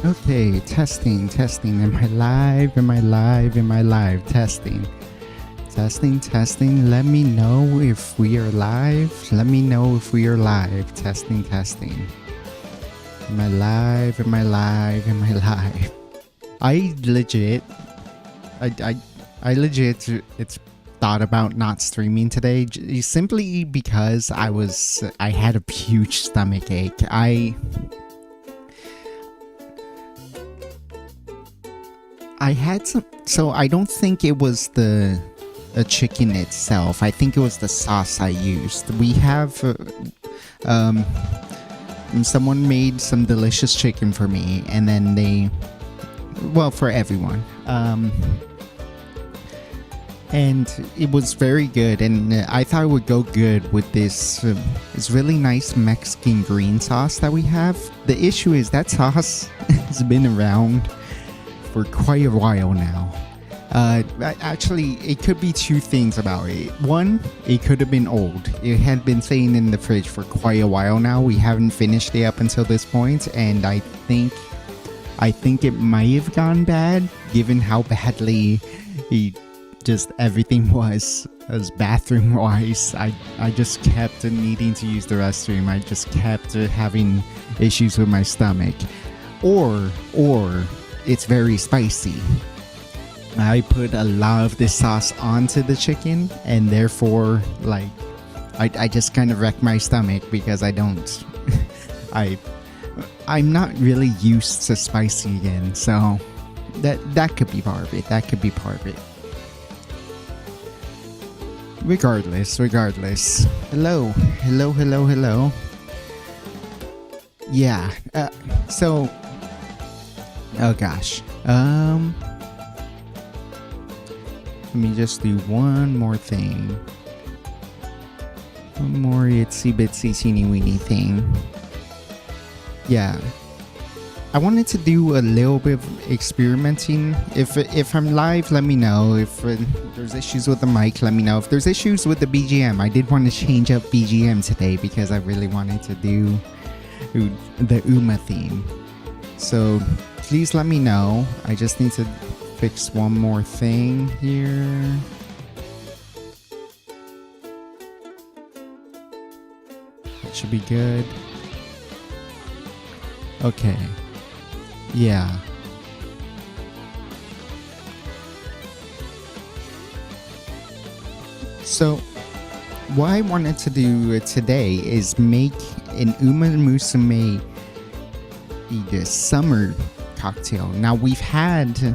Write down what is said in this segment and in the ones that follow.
Okay, testing. Am I live? Am I live? Am I live? Testing. Let me know if we are live. Testing. Am I live? I legit, I legit, it's thought about not streaming today simply because I had a huge stomach ache. I had some, so I don't think it was the chicken itself. I think it was the sauce I used. We have, someone made some delicious chicken for me, and then for everyone. And it was very good, and I thought it would go good with this really nice Mexican green sauce that we have. The issue is that sauce has been around for quite a while now. Actually, it could be two things about it. One, it could have been old. It had been sitting in the fridge for quite a while now. We haven't finished it up until this point, and I think it might have gone bad, given how badly just everything was bathroom wise. I just kept needing to use the restroom. I just kept having issues with my stomach. Or it's very spicy. I put a lot of this sauce onto the chicken, and therefore, like, I just kind of wrecked my stomach because I don't. I'm not really used to spicy again, so that could be part of it. Regardless. Hello. Yeah. So. Oh gosh. Let me just do one more thing. One more itsy bitsy teeny weeny thing. Yeah. I wanted to do a little bit of experimenting. If I'm live, let me know. If there's issues with the mic, let me know. If there's issues with the BGM, I did want to change up BGM today because I really wanted to do the Uma theme. So please let me know. I just need to fix one more thing here. That should be good. Okay. Yeah. So what I wanted to do today is make an Umamusume summer cocktail. Now we've had the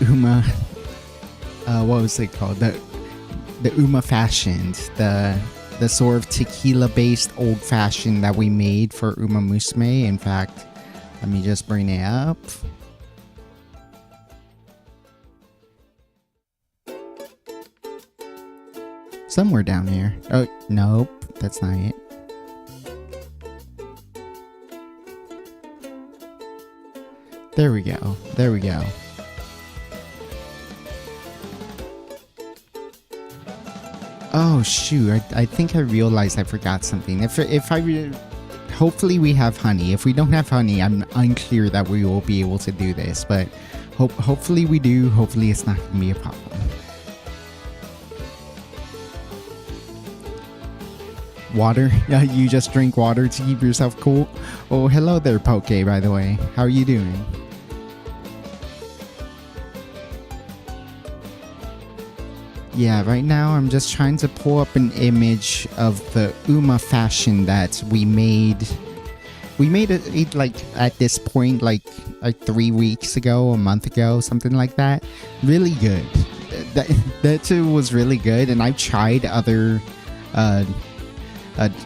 Uma, what was it called? The Uma fashioned, the sort of tequila based old fashioned that we made for Umamusume. In fact, let me just bring it up. Somewhere down here. Oh, nope, that's not it. There we go. Oh shoot! I think I realized I forgot something. Hopefully we have honey. If we don't have honey, I'm unclear that we will be able to do this. But hopefully we do. Hopefully it's not gonna be a problem. Water? Yeah, you just drink water to keep yourself cool. Oh, hello there, Poke. By the way, how are you doing? Yeah, right now I'm just trying to pull up an image of the Uma fashion that we made. We made it like at this point, like 3 weeks ago, a month ago, something like that. Really good. That too was really good, and I've tried other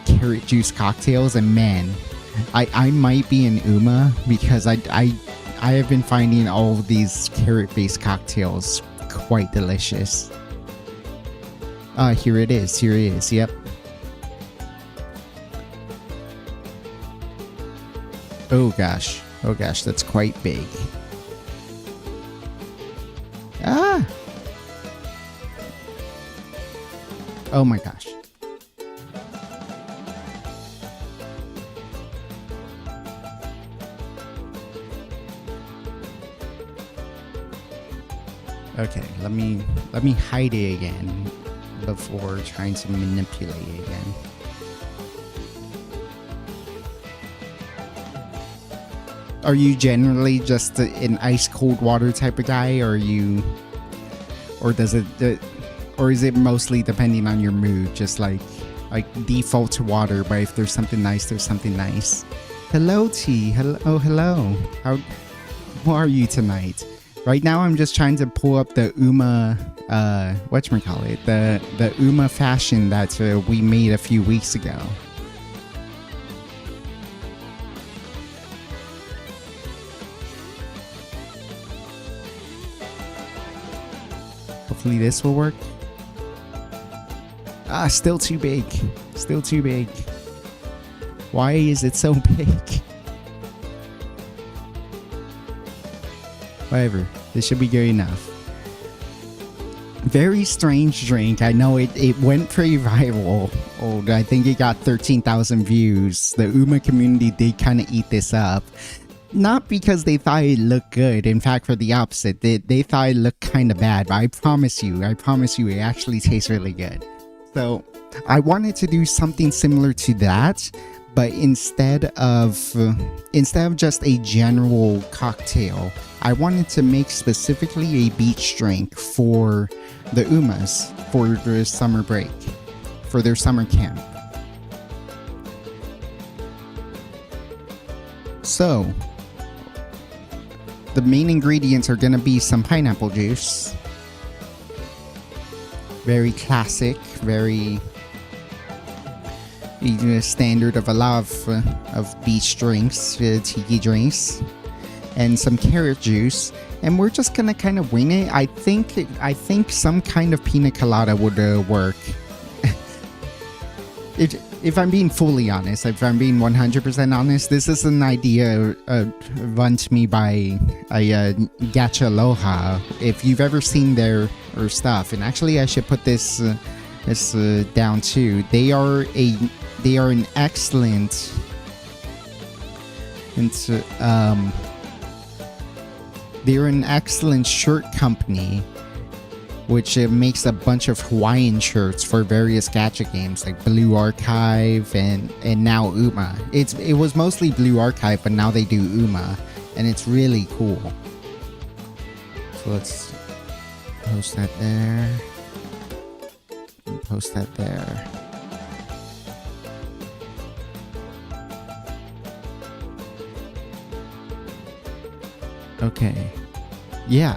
carrot juice cocktails, and man, I might be an Uma because I have been finding all of these carrot based cocktails quite delicious. Here it is. Yep. Oh gosh, that's quite big. Ah! Oh my gosh. Okay, let me hide it again before trying to manipulate it again. Are you generally just an ice cold water type of guy, or or does it, or is it mostly depending on your mood, just like default to water, but if there's something nice, there's something nice. Hello, T. Hello, oh, hello. How are you tonight? Right now, I'm just trying to pull up the whatchamacallit, the Uma fashion that we made a few weeks ago. Hopefully this will work. Ah, still too big. Still too big. Why is it so big? Whatever. This should be good enough. Very strange drink. I know it went pretty viral. Oh, I think it got 13,000 views. The Uma community did kind of eat this up. Not because they thought it looked good. In fact, for the opposite. They thought it looked kind of bad. But I promise you, it actually tastes really good. So I wanted to do something similar to that, but instead of just a general cocktail, I wanted to make specifically a beach drink for the Umas for their summer break, for their summer camp. So the main ingredients are going to be some pineapple juice. Very classic, very standard of a lot of beach drinks, tiki drinks, and some carrot juice. And we're just gonna kind of wing it. I think some kind of pina colada would work. If I'm being fully honest, if I'm being 100% honest, this is an idea run to me by Gacha Aloha. If you've ever seen their stuff, and actually I should put this down too. They are an excellent they're an excellent shirt company, which makes a bunch of Hawaiian shirts for various gacha games like Blue Archive and now Uma. It was mostly Blue Archive, but now they do Uma, and it's really cool. So let's post that there. And post that there. Okay. Yeah,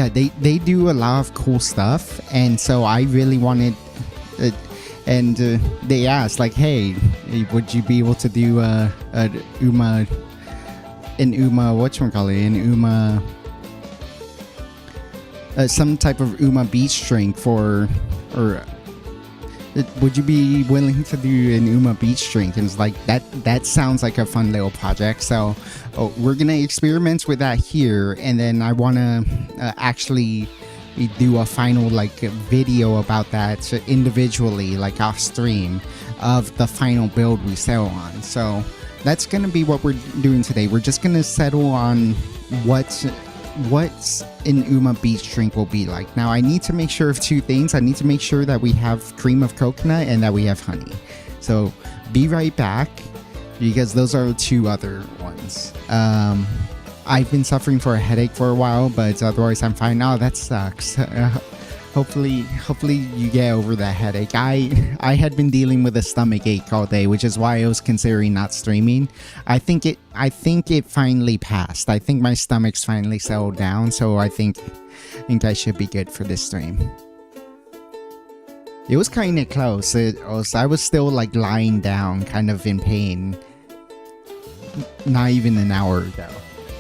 they do a lot of cool stuff, and so I really wanted and they asked like, hey, would you be able to do an Uma some type of Uma beach drink would you be willing to do an Uma beach drink? And it's like, that sounds like a fun little project. So we're gonna experiment with that here, and then I want to actually do a final video about that individually, like off stream, of the final build we settle on. So that's gonna be what we're doing today. We're just gonna settle on what an Uma beach drink will be like. Now I need to make sure of two things. I need to make sure that we have cream of coconut and that we have honey. So be right back, because those are two other ones. I've been suffering for a headache for a while, but otherwise I'm fine. Oh, that sucks. Hopefully you get over that headache. I had been dealing with a stomach ache all day, which is why I was considering not streaming. I think it finally passed. I think my stomach's finally settled down, so I think I should be good for this stream. It was kind of close. I was still lying down, kind of in pain, not even an hour ago.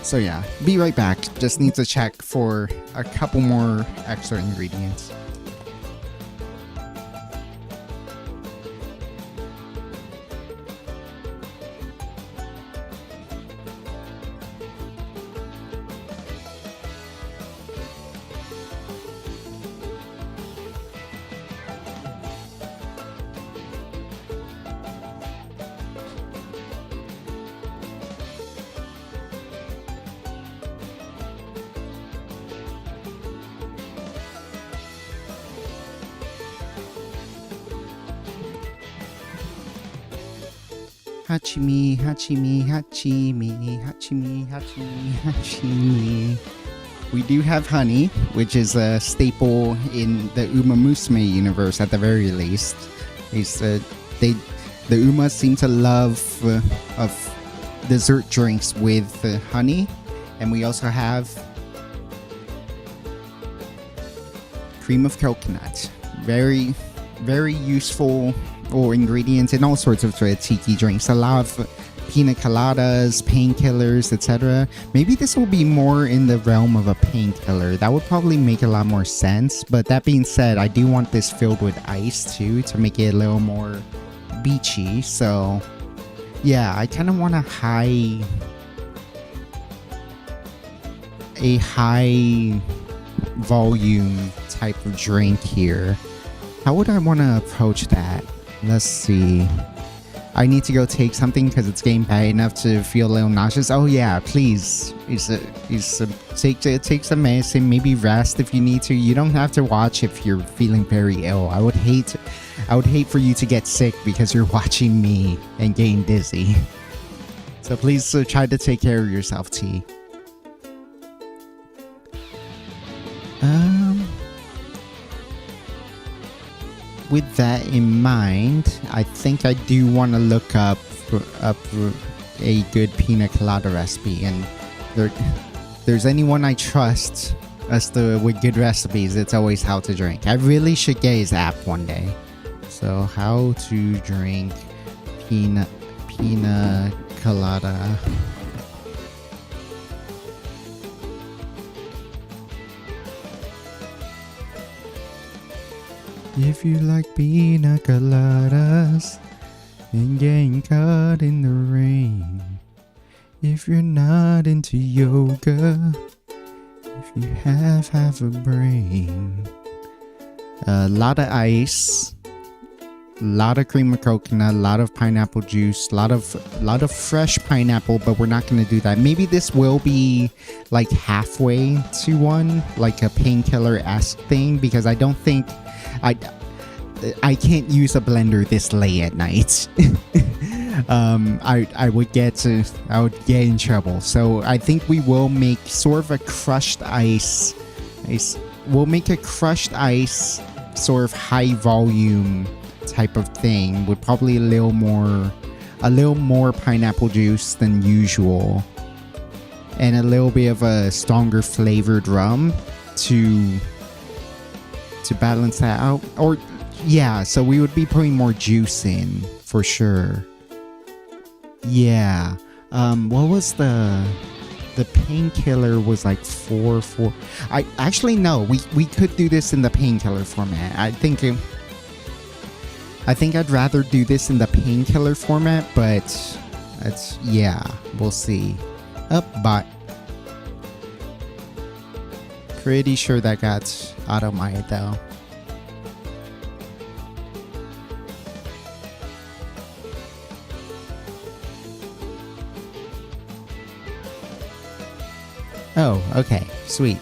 So yeah, be right back. Just need to check for a couple more extra ingredients. Hachimi, hachimi, hachimi, hachimi, hachimi, hachimi. We do have honey, which is a staple in the Umamusume universe at the very least. The Umas seem to love of dessert drinks with honey, and we also have cream of coconut. Very, very useful ingredients in all sorts of tiki drinks. A lot of pina coladas, painkillers, etc. Maybe this will be more in the realm of a painkiller. That would probably make a lot more sense. But that being said, I do want this filled with ice too to make it a little more beachy. So yeah, I kind of want a high volume type of drink here. How would I want to approach that? Let's see. I need to go take something because it's getting bad enough to feel a little nauseous. Oh yeah, please. Take some medicine, maybe rest if you need to. You don't have to watch if you're feeling very ill. I would hate for you to get sick because you're watching me and getting dizzy. So please try to take care of yourself, T. With that in mind, I think I do want to look up a good pina colada recipe, and there's anyone I trust with good recipes, it's always How to Drink. I really should get his app one day. So how to drink pina colada. If you like pina coladas and getting caught in the rain, if you're not into yoga, if you have half a brain, a lot of ice, a lot of cream of coconut, a lot of pineapple juice, a lot of fresh pineapple, but we're not going to do that. Maybe this will be like halfway to one, like a painkiller-esque thing, because I don't think I can't use a blender this late at night. I would get in trouble. So I think we will make sort of a crushed ice. We'll make a crushed ice sort of high volume type of thing with probably a little more pineapple juice than usual, and a little bit of a stronger flavored rum to balance that out. Or yeah, so we would be putting more juice in for sure. Yeah. What was the painkiller was like 4. I actually no, we could do this in the painkiller format. I think I'd rather do this in the painkiller format, but yeah, we'll see. But pretty sure that got automized though. Oh, okay, sweet.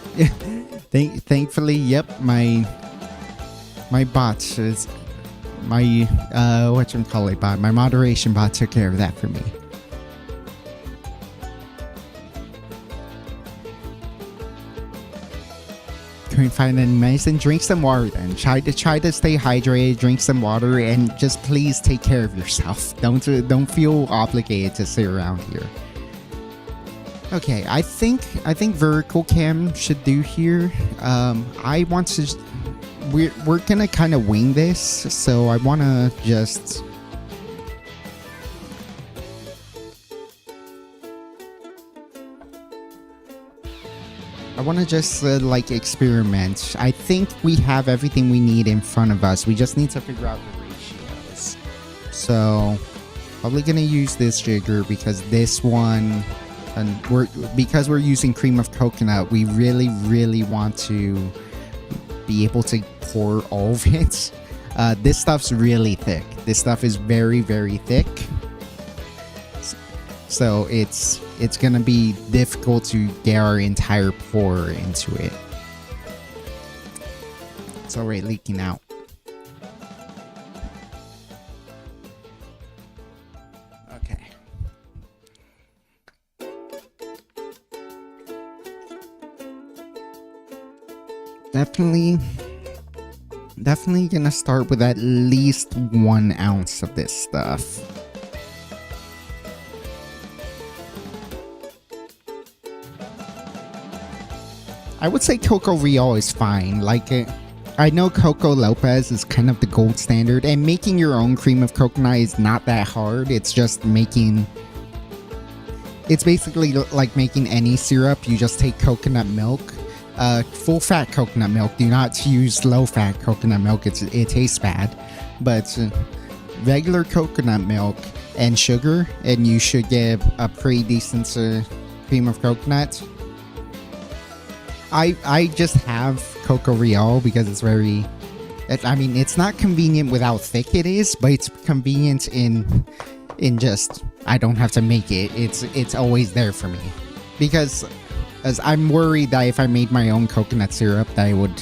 Thankfully, yep, my bot is my whatchamacallit bot, my moderation bot took care of that for me. Couldn't find any medicine. Drink some water then. Try to stay hydrated, drink some water, and just please take care of yourself. Don't feel obligated to sit around here. Okay, I think vertical cam should do here. I want to. We're gonna kind of wing this, so I want to just. I want to just like experiment. I think we have everything we need in front of us. We just need to figure out the ratios. So, probably gonna use this jigger because this one. And because we're using cream of coconut, we really want to be able to pour all of it. This stuff's really thick. This stuff is very thick. So it's gonna be difficult to get our entire pour into it. It's already leaking out. Okay. Definitely gonna start with at least 1 ounce of this stuff. I would say Coco Real is fine. Like, I know Coco Lopez is kind of the gold standard, and making your own cream of coconut is not that hard. It's just making... It's basically like making any syrup. You just take coconut milk, full-fat coconut milk. Do not use low-fat coconut milk. It tastes bad. But regular coconut milk and sugar, and you should get a pretty decent cream of coconut. I just have Coco Real because it's very... I mean, it's not convenient with how thick it is, but it's convenient in just... I don't have to make it. It's always there for me. Because as I'm worried that if I made my own coconut syrup, that I would...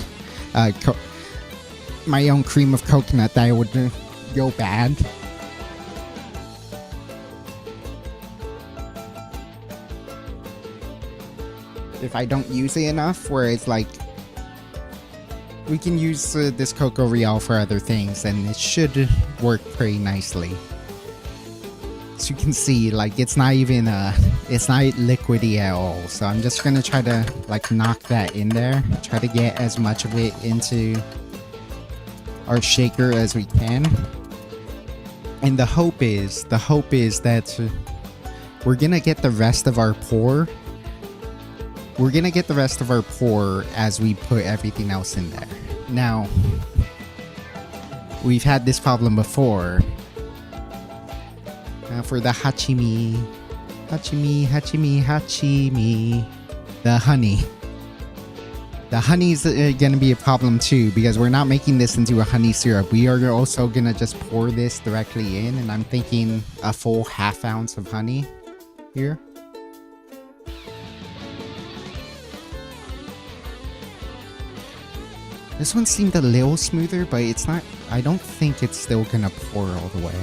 my own cream of coconut, that I would go bad. If I don't use it enough, where it's like... We can use this Coco Real for other things, and it should work pretty nicely. As you can see, like, it's not even it's not liquidy at all. So I'm just gonna try to like knock that in there, try to get as much of it into our shaker as we can. And the hope is that we're gonna get the rest of our pour. We're gonna get the rest of our pour as we put everything else in there. Now, we've had this problem before. For the hachimi, the honey. The honey is gonna be a problem too, because we're not making this into a honey syrup. We are also gonna just pour this directly in, and I'm thinking a full ½ ounce of honey here. This one seemed a little smoother, but it's not... I don't think it's still gonna pour all the way.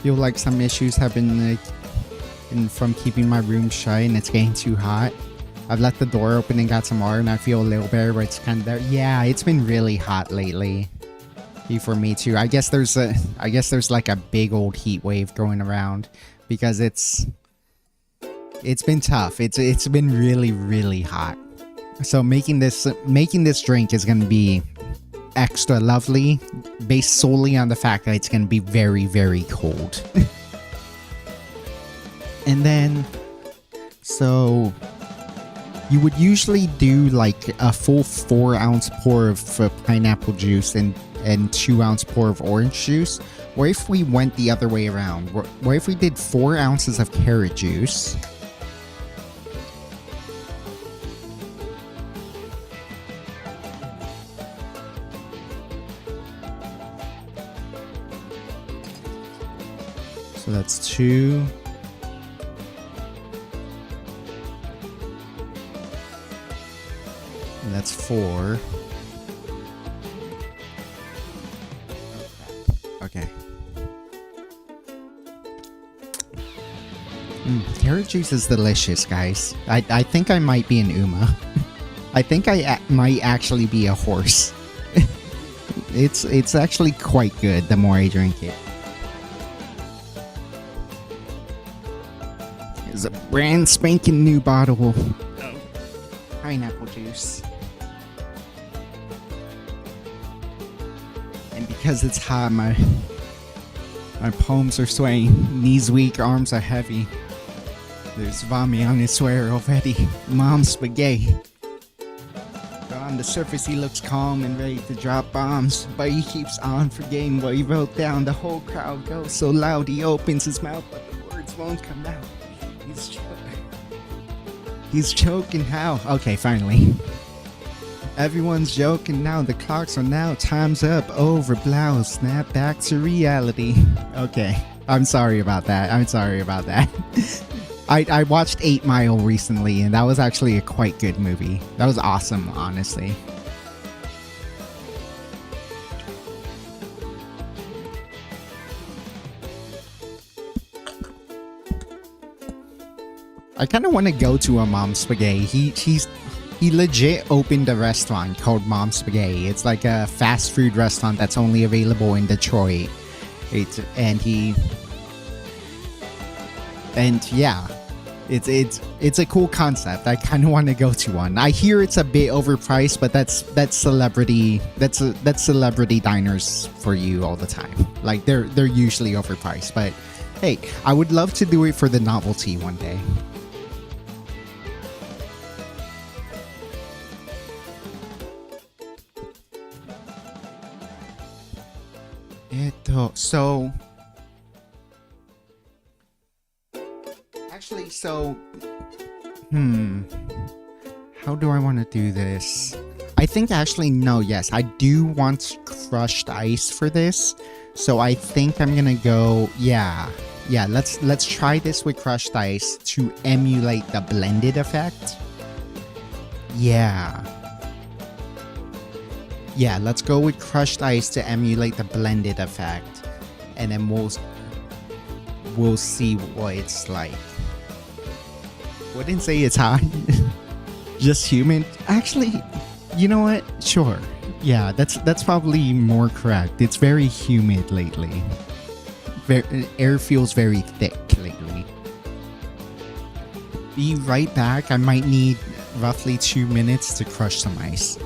Feel like some issues have been from keeping my room shut, and it's getting too hot. I've left the door open and got some water, and I feel a little better, but it's kind of there. Yeah, it's been really hot lately. For me too. I guess there's like a big old heat wave going around, because it's been tough. It's been really, really hot. So making this drink is gonna be extra lovely, based solely on the fact that it's gonna be very, very cold. And then, so you would usually do like a full 4-ounce pour of pineapple juice and 2-ounce pour of orange juice. What if we went the other way around? What if we did 4 ounces of carrot juice? So that's 2. And that's 4. Okay. Carrot juice is delicious, guys. I think I might be an Uma. I think I might actually be a horse. It's actually quite good the more I drink it. It's a brand spanking new bottle of pineapple juice. And because it's hot, my palms are swaying, knees weak, arms are heavy. There's vomit on his sweater already. Mom's spaghetti. On the surface he looks calm and ready to drop bombs, but he keeps on forgetting what he wrote down. The whole crowd goes so loud he opens his mouth, but the words won't come out. He's choking how? Okay, finally. Everyone's joking now. The clocks are now. Time's up. Over. Blouse. Snap back to reality. Okay. I'm sorry about that. I watched 8 Mile recently, and that was actually a quite good movie. That was awesome, honestly. I kind of want to go to a Mom Spaghetti. He legit opened a restaurant called Mom Spaghetti. It's like a fast food restaurant that's only available in Detroit. And yeah, it's a cool concept. I kind of want to go to one. I hear it's a bit overpriced, but that's celebrity diners for you all the time. Like they're usually overpriced, but hey, I would love to do it for the novelty one day. So actually, how do I want to do this? I think actually no, yes, I do want crushed ice for this. So I think I'm gonna go, yeah, let's try this with crushed ice to emulate the blended effect. Yeah, let's go with crushed ice to emulate the blended effect, and then we'll see what it's like. Wouldn't say it's hot. Just humid. Actually, you know what? Sure. Yeah, that's probably more correct. It's very humid lately. Air feels very thick lately. Be right back. I might need roughly 2 minutes to crush some ice.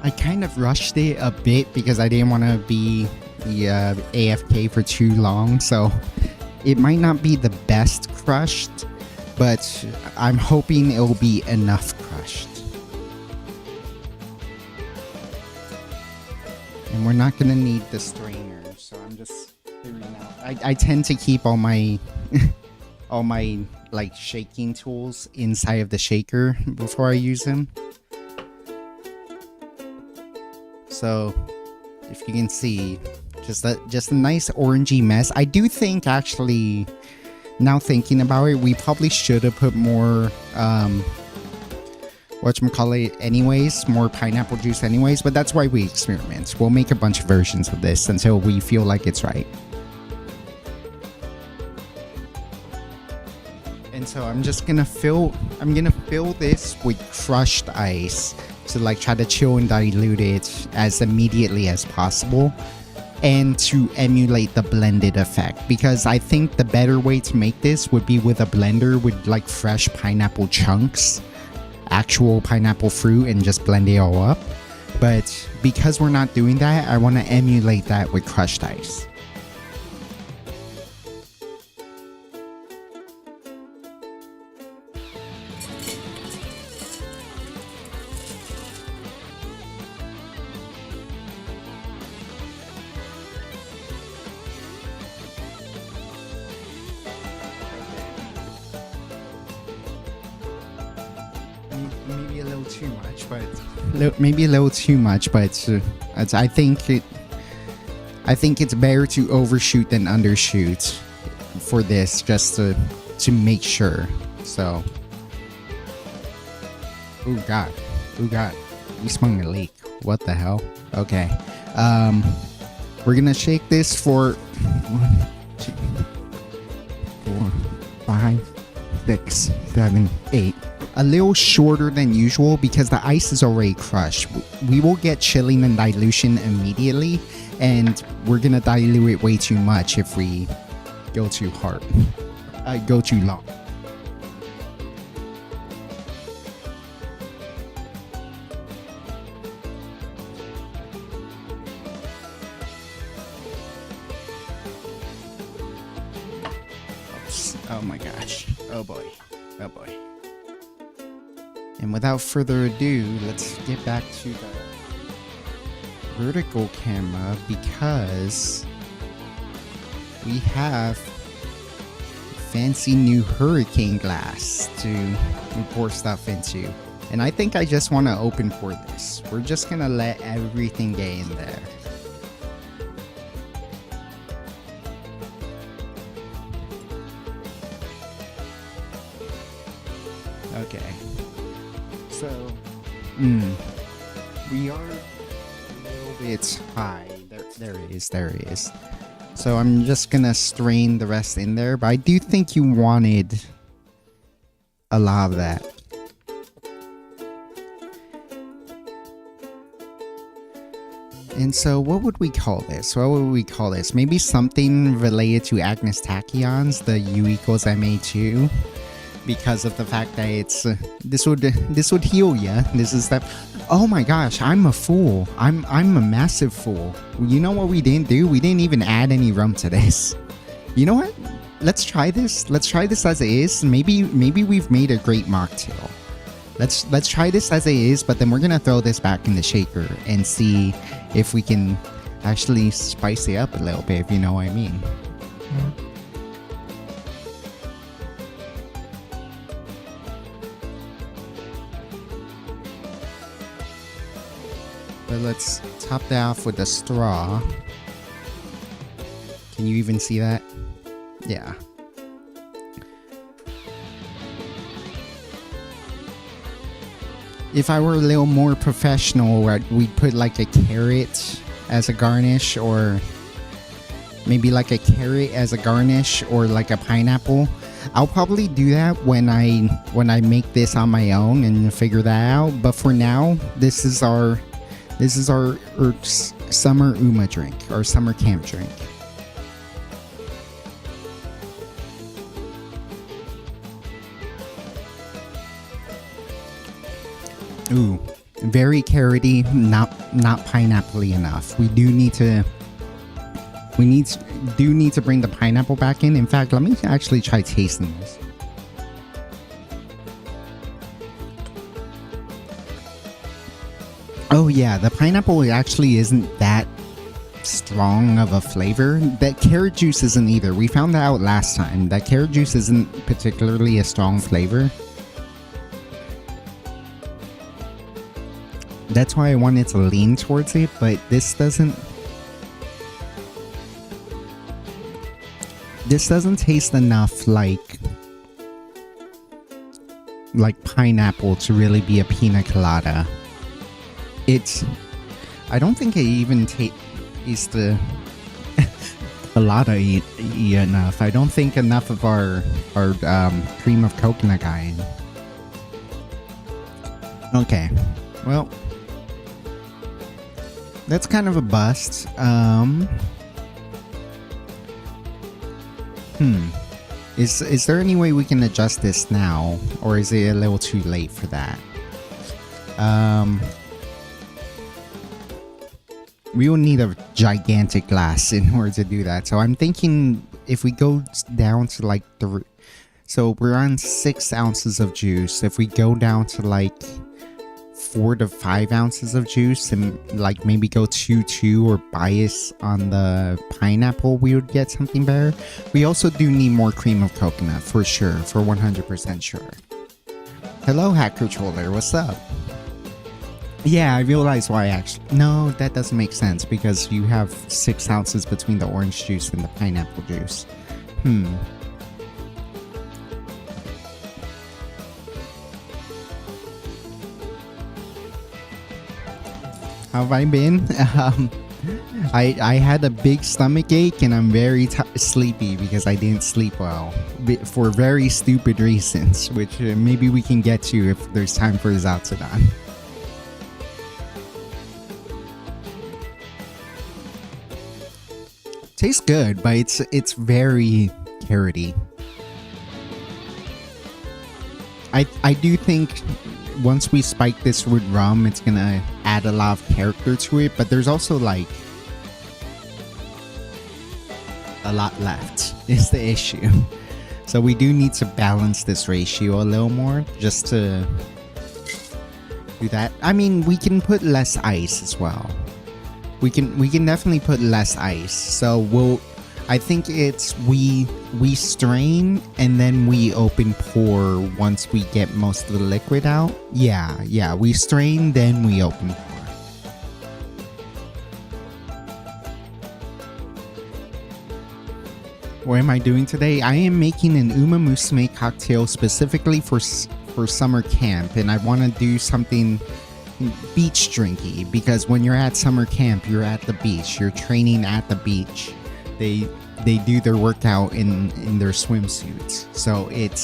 I kind of rushed it a bit because I didn't want to be the AFK for too long, so it might not be the best crushed, but I'm hoping it will be enough crushed. And we're not going to need the strainer, so I'm just figuring out. I tend to keep all my all my like shaking tools inside of the shaker before I use them. So, if you can see, just a nice orangey mess. I do think, actually, now thinking about it, we probably should have put more, whatchamacallit anyways, more pineapple juice anyways, but that's why we experiment. We'll make a bunch of versions of this until we feel like it's right. And so I'm gonna fill this with crushed ice to like try to chill and dilute it as immediately as possible, and to emulate the blended effect, because I think the better way to make this would be with a blender with like fresh pineapple chunks, actual pineapple fruit, and just blend it all up. But because we're not doing that, I want to emulate that with crushed ice. maybe a little too much, but maybe a little too much, but I think it's better to overshoot than undershoot for this, just to make sure. So, oh god, we sprung a leak. What the hell? Okay, we're gonna shake this for 1, 2, 4, 5, 6, 7, 8. A little shorter than usual because the ice is already crushed. We will get chilling and dilution immediately, and we're gonna dilute it way too much if we go too hard. Go too long. Oops. Oh my gosh. Oh boy. Oh boy. And without further ado, let's get back to the vertical camera because we have fancy new hurricane glass to pour stuff into. And I think I just want to open pour this. We're just gonna let everything get in there. Okay. So, we are a little bit high. There it is. So I'm just gonna strain the rest in there, but I do think you wanted a lot of that. And so what would we call this? Maybe something related to Agnes tachyons, the U equals MA2. Because of the fact that it's this would heal ya. This is that. Oh my gosh, I'm a fool. I'm a massive fool. You know what we didn't do? We didn't even add any rum to this. You know what? Let's try this. Let's try this as it is. Maybe we've made a great mocktail. Let's try this as it is, but then we're gonna throw this back in the shaker and see if we can actually spice it up a little bit, if you know what I mean. But let's top that off with a straw. Can you even see that? Yeah. If I were a little more professional, we'd put like a carrot as a garnish, or maybe like a carrot as a garnish, or like a pineapple. I'll probably do that when I make this on my own and figure that out. But for now, this is our summer Uma drink, our summer camp drink. Ooh, very carroty, not pineapple-y enough. We do need to bring the pineapple back in. In fact, let me actually try tasting this. Oh yeah, the pineapple actually isn't that strong of a flavor. That carrot juice isn't either. We found that out last time. That carrot juice isn't particularly a strong flavor. That's why I wanted to lean towards it, but this doesn't taste enough like pineapple to really be a pina colada. I don't think it even tastes the colada enough. I don't think enough of our cream of coconut got in. Okay, well, that's kind of a bust. Is there any way we can adjust this now, or is it a little too late for that? We will need a gigantic glass in order to do that. So I'm thinking if we go down to like so we're on 6 ounces of juice. If we go down to like 4 to 5 ounces of juice and like maybe go 2-2 or bias on the pineapple, we would get something better. We also do need more cream of coconut for sure, for 100% sure. Hello, Hack Controller. What's up? Yeah, I realize why actually. No, that doesn't make sense because you have 6 ounces between the orange juice and the pineapple juice. How have I been? I had a big stomach ache and I'm very sleepy because I didn't sleep well for very stupid reasons, which maybe we can get to if there's time for Zatsudan. Tastes good, but it's very carroty. I do think once we spike this with rum, it's gonna add a lot of character to it, but there's also like a lot left is the issue. So we do need to balance this ratio a little more just to do that. I mean, we can put less ice as well. We can definitely put less ice. So I think it's we strain and then we open pour once we get most of the liquid out. Yeah, we strain then we open pour. What am I doing today? I am making an Umamusume cocktail specifically for summer camp, and I want to do something beach drinky because when you're at summer camp, you're at the beach, you're training at the beach. They do their workout in their swimsuits, so it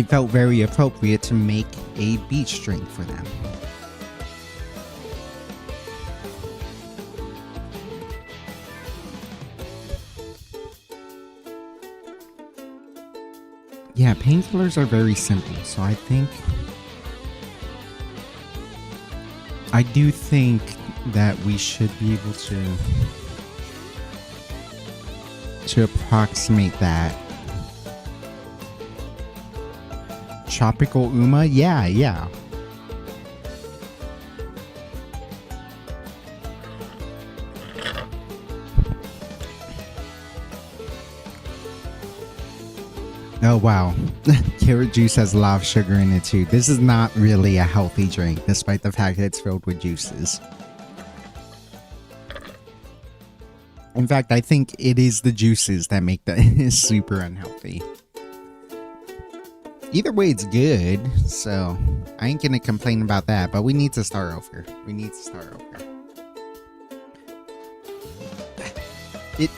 felt very appropriate to make a beach drink for them. Yeah, painkillers are very simple, so I do think that we should be able to approximate that. Tropical Uma? Yeah. Oh wow, carrot juice has a lot of sugar in it too. This is not really a healthy drink, despite the fact that it's filled with juices. In fact, I think it is the juices that make that super unhealthy. Either way, it's good, so I ain't gonna complain about that, but we need to start over.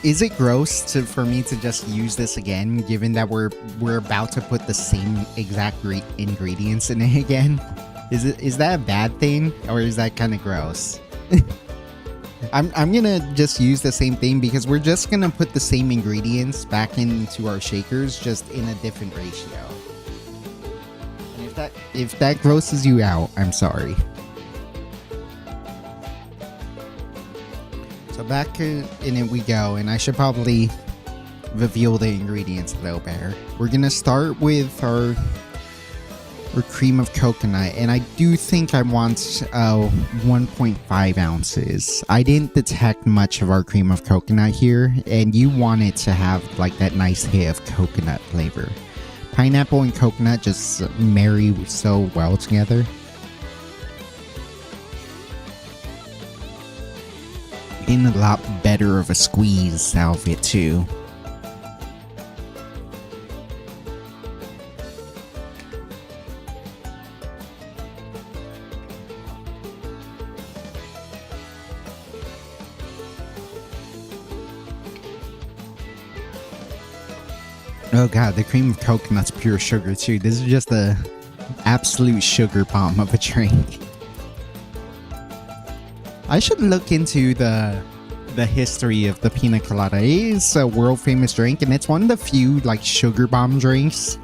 Is it gross for me to just use this again, given that we're about to put the same exact ingredients in it again? Is that a bad thing, or is that kind of gross? I'm gonna just use the same thing because we're just gonna put the same ingredients back into our shakers, just in a different ratio. And if that grosses you out, I'm sorry. So back in it we go, and I should probably reveal the ingredients a little better. We're gonna start with our cream of coconut, and I do think I want 1.5 ounces. I didn't detect much of our cream of coconut here, and you want it to have like that nice hit of coconut flavor. Pineapple and coconut just marry so well together. In a lot better of a squeeze out of it too. Oh god, the cream of coconut's pure sugar too. This is just a absolute sugar bomb of a drink. I should look into the history of the pina colada. It is a world famous drink, and it's one of the few like sugar bomb drinks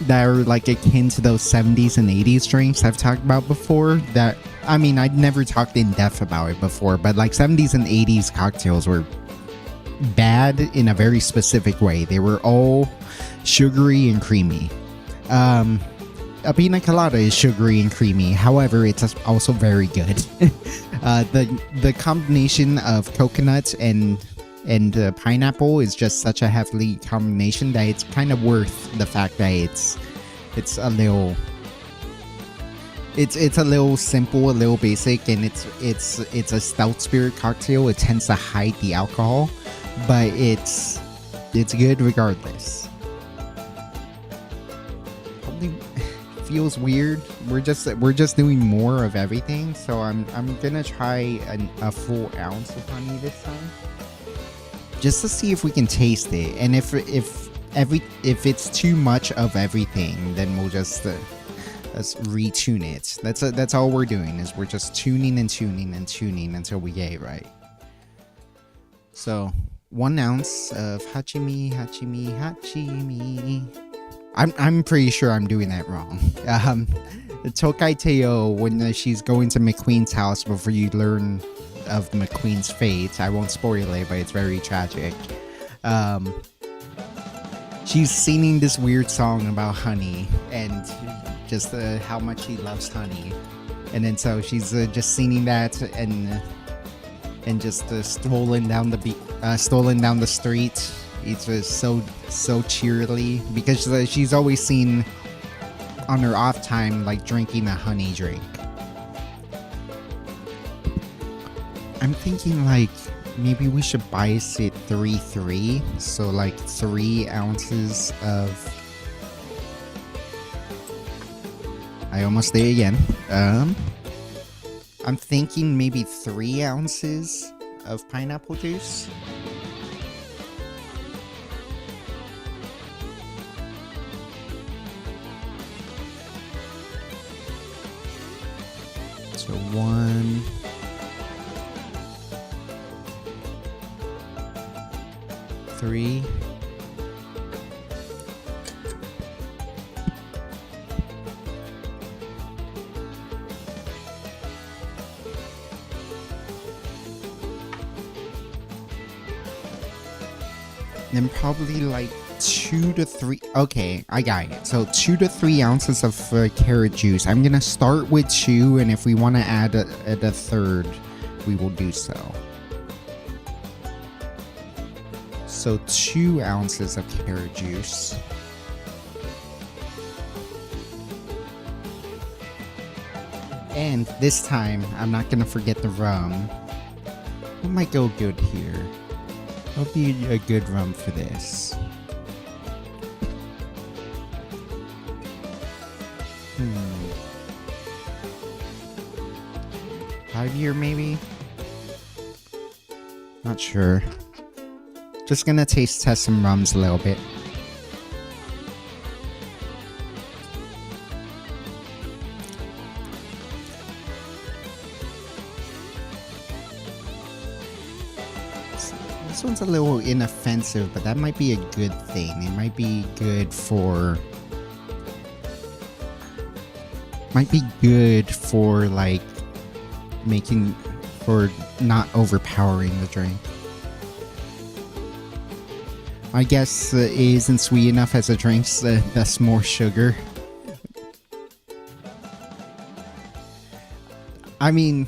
that are like akin to those 70s and 80s drinks I've talked about before. That, I mean, I'd never talked in depth about it before, but like 70s and 80s cocktails were bad in a very specific way. They were all sugary and creamy. A pina colada is sugary and creamy. However, it's also very good. The combination of coconut and pineapple is just such a heavenly combination that it's kind of worth the fact that it's It's a little it's a little simple, a little basic, and it's a stout spirit cocktail. It tends to hide the alcohol, but it's good regardless. Probably feels weird. We're just doing more of everything, so I'm gonna try a full ounce of honey this time, just to see if we can taste it, and if it's too much of everything, then we'll just let's retune it. That's all we're doing, is we're just tuning and tuning and tuning until we get it right. So 1 ounce of hachimi. I'm pretty sure I'm doing that wrong. Tokai Teo, when she's going to McQueen's house before you learn of McQueen's fate, I won't spoil it, but it's very tragic. She's singing this weird song about honey and just how much she loves honey, and then so she's just singing that and just strolling down the street. It's so cheerily, because she's always seen on her off time like drinking a honey drink. I'm thinking like maybe we should bias it 3-3, so like 3 ounces of. I almost did it again. I'm thinking maybe 3 ounces of pineapple juice. So 1, 3. Then probably like 2 to 3. Okay, I got it. So 2 to 3 ounces of carrot juice. I'm gonna start with 2, and if we want to add a third, we will do so. So 2 ounces of carrot juice. And this time, I'm not gonna forget the rum. It might go good here. It'll be a good rum for this. 5-year maybe? Not sure. Just gonna test some rums a little bit. This one's a little inoffensive, but that might be a good thing. It might be good for like for not overpowering the drink. I guess it isn't sweet enough as a drink, so that's more sugar. I mean,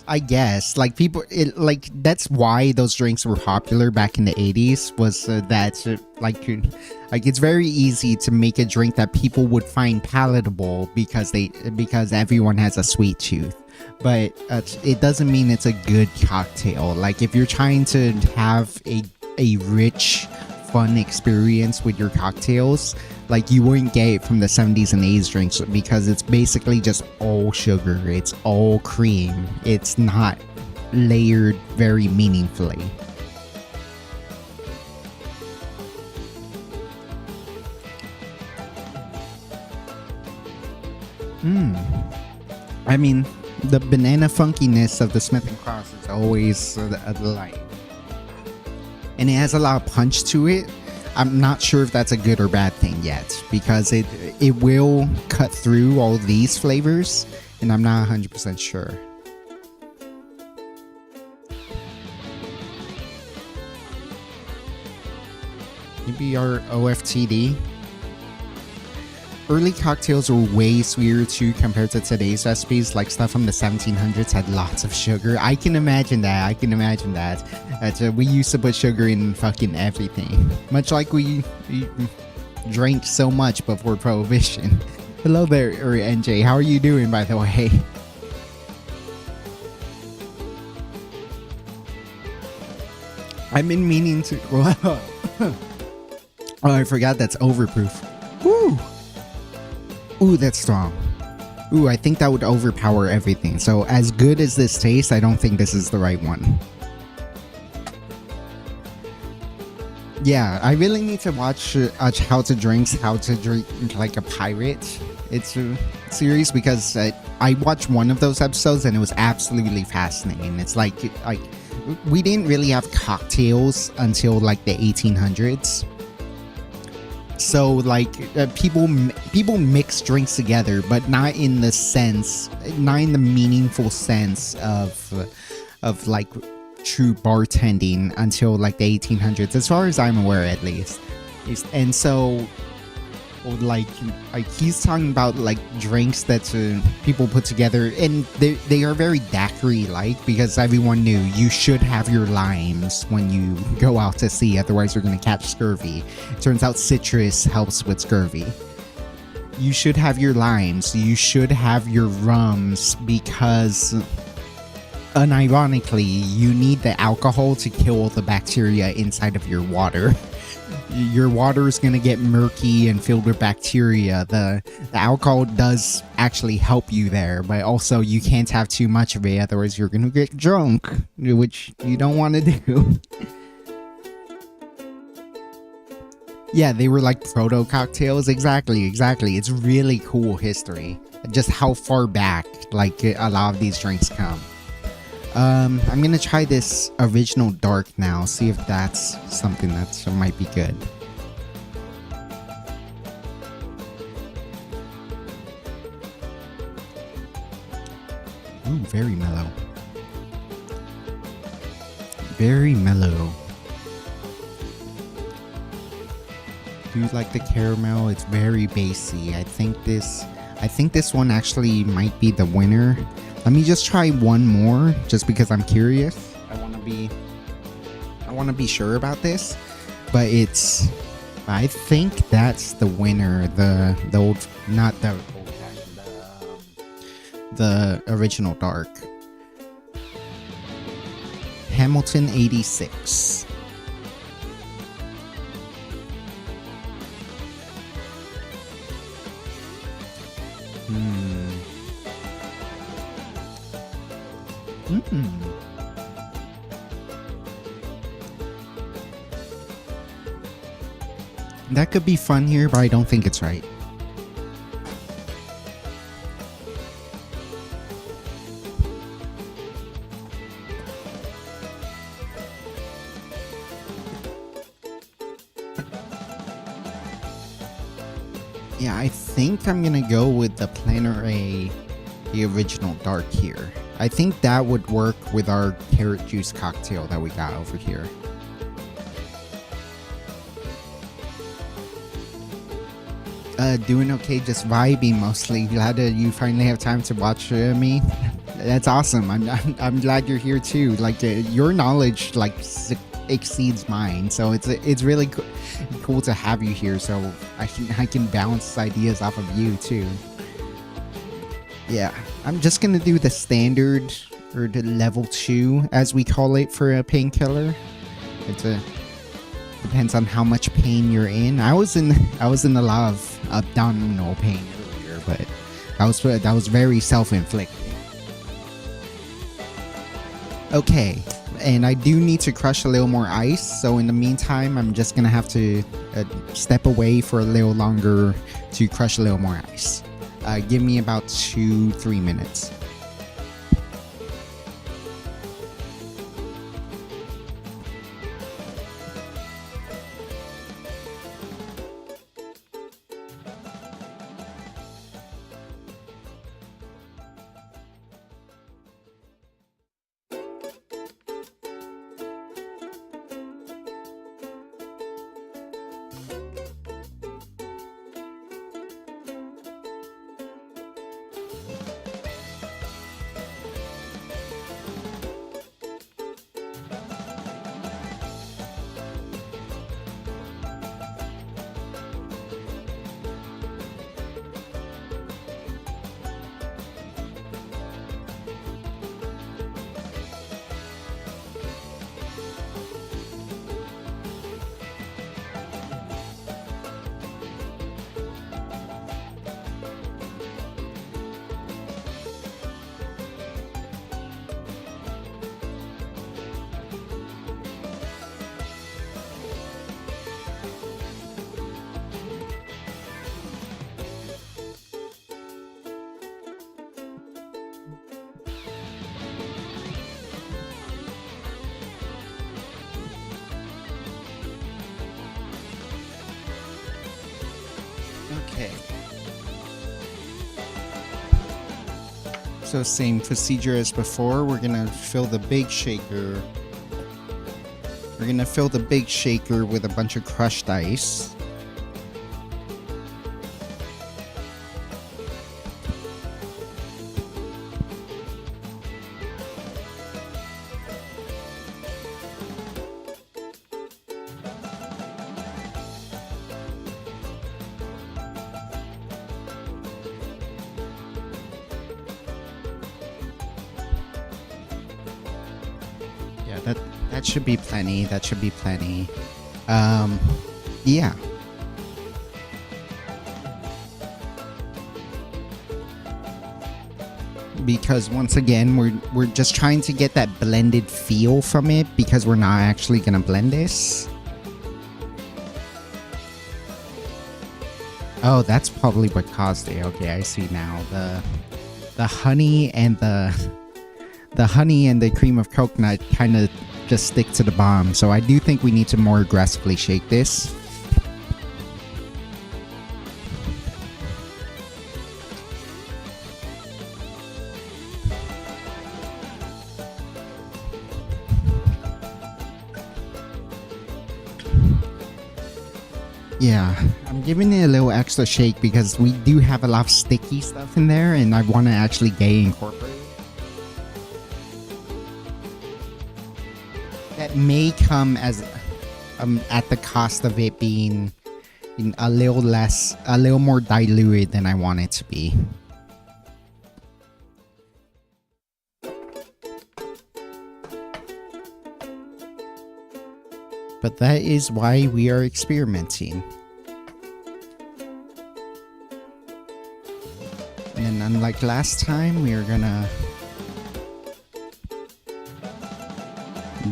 I guess like that's why those drinks were popular back in the 80s, was that like it's very easy to make a drink that people would find palatable because everyone has a sweet tooth. But it doesn't mean it's a good cocktail. Like if you're trying to have a rich, fun experience with your cocktails, like you wouldn't get it from the 70s and 80s drinks, because it's basically just all sugar, it's all cream, it's not layered very meaningfully. I mean, the banana funkiness of the Smith & Cross is always a delight. And it has a lot of punch to it. I'm not sure if that's a good or bad thing yet, because it will cut through all these flavors, and I'm not 100% sure. Maybe our OFTD. Early cocktails were way sweeter too compared to today's recipes. Like stuff from the 1700s had lots of sugar. I can imagine that. We used to put sugar in fucking everything. Much like we drank so much before Prohibition. Hello there, NJ. How are you doing, by the way? I've been meaning to. Oh, I forgot that's overproof. Woo! Ooh, that's strong. Ooh, I think that would overpower everything. So, as good as this tastes, I don't think this is the right one. Yeah, I really need to watch How to Drink Like a Pirate. It's a series because I watched one of those episodes and it was absolutely fascinating. It's like we didn't really have cocktails until like the 1800s. So like people mix drinks together, but not in the meaningful sense of like true bartending until like the 1800s, as far as I'm aware, at least. And so like he's talking about like drinks that people put together, and they are very daiquiri like, because everyone knew you should have your limes when you go out to sea, otherwise you're going to catch scurvy. It turns out citrus helps with scurvy. You should have your limes, you should have your rums, because unironically you need the alcohol to kill the bacteria inside of your water. Your water is going to get murky and filled with bacteria. The alcohol does actually help you there, but also you can't have too much of it, otherwise you're going to get drunk, which you don't want to do. Yeah, they were like proto cocktails. Exactly. It's really cool history, just how far back like a lot of these drinks come. I'm gonna try this original dark now, see if that's something that might be good. Ooh, very mellow. Very mellow. Do you like the caramel? It's very bassy. I think this one actually might be the winner. Let me just try one more, just because I'm curious. I want to be sure about this, but I think that's the winner. The original dark. Hamilton 86. That could be fun here, but I don't think it's right. Yeah, I think I'm gonna go with the Planner A, the original dark here. I think that would work with our carrot juice cocktail that we got over here. Doing okay, just vibing mostly. Glad that you finally have time to watch me. That's awesome. I'm glad you're here too. Like your knowledge like exceeds mine, so it's really cool to have you here. So I can bounce ideas off of you too. Yeah, I'm just gonna do the standard, or the level 2 as we call it, for a painkiller. Depends on how much pain you're in. I was in a lot of abdominal pain earlier, but that was very self-inflicted. Okay, and I do need to crush a little more ice, so in the meantime I'm just gonna have to step away for a little longer to crush a little more ice. Give me about 2-3 minutes. Okay. So same procedure as before. We're gonna fill the big shaker. We're gonna fill the big shaker with a bunch of crushed ice. Yeah, that should be plenty. That should be plenty. Yeah. Because once again, we're just trying to get that blended feel from it because we're not actually gonna blend this. Oh, that's probably what caused it. Okay, I see now. The honey and the honey and the cream of coconut kind of just stick to the bomb. So I do think we need to more aggressively shake this. Yeah, I'm giving it a little extra shake because we do have a lot of sticky stuff in there and I want to actually incorporate it. That may come as at the cost of it being a little more diluted than I want it to be. But that is why we are experimenting. And then unlike last time, we are gonna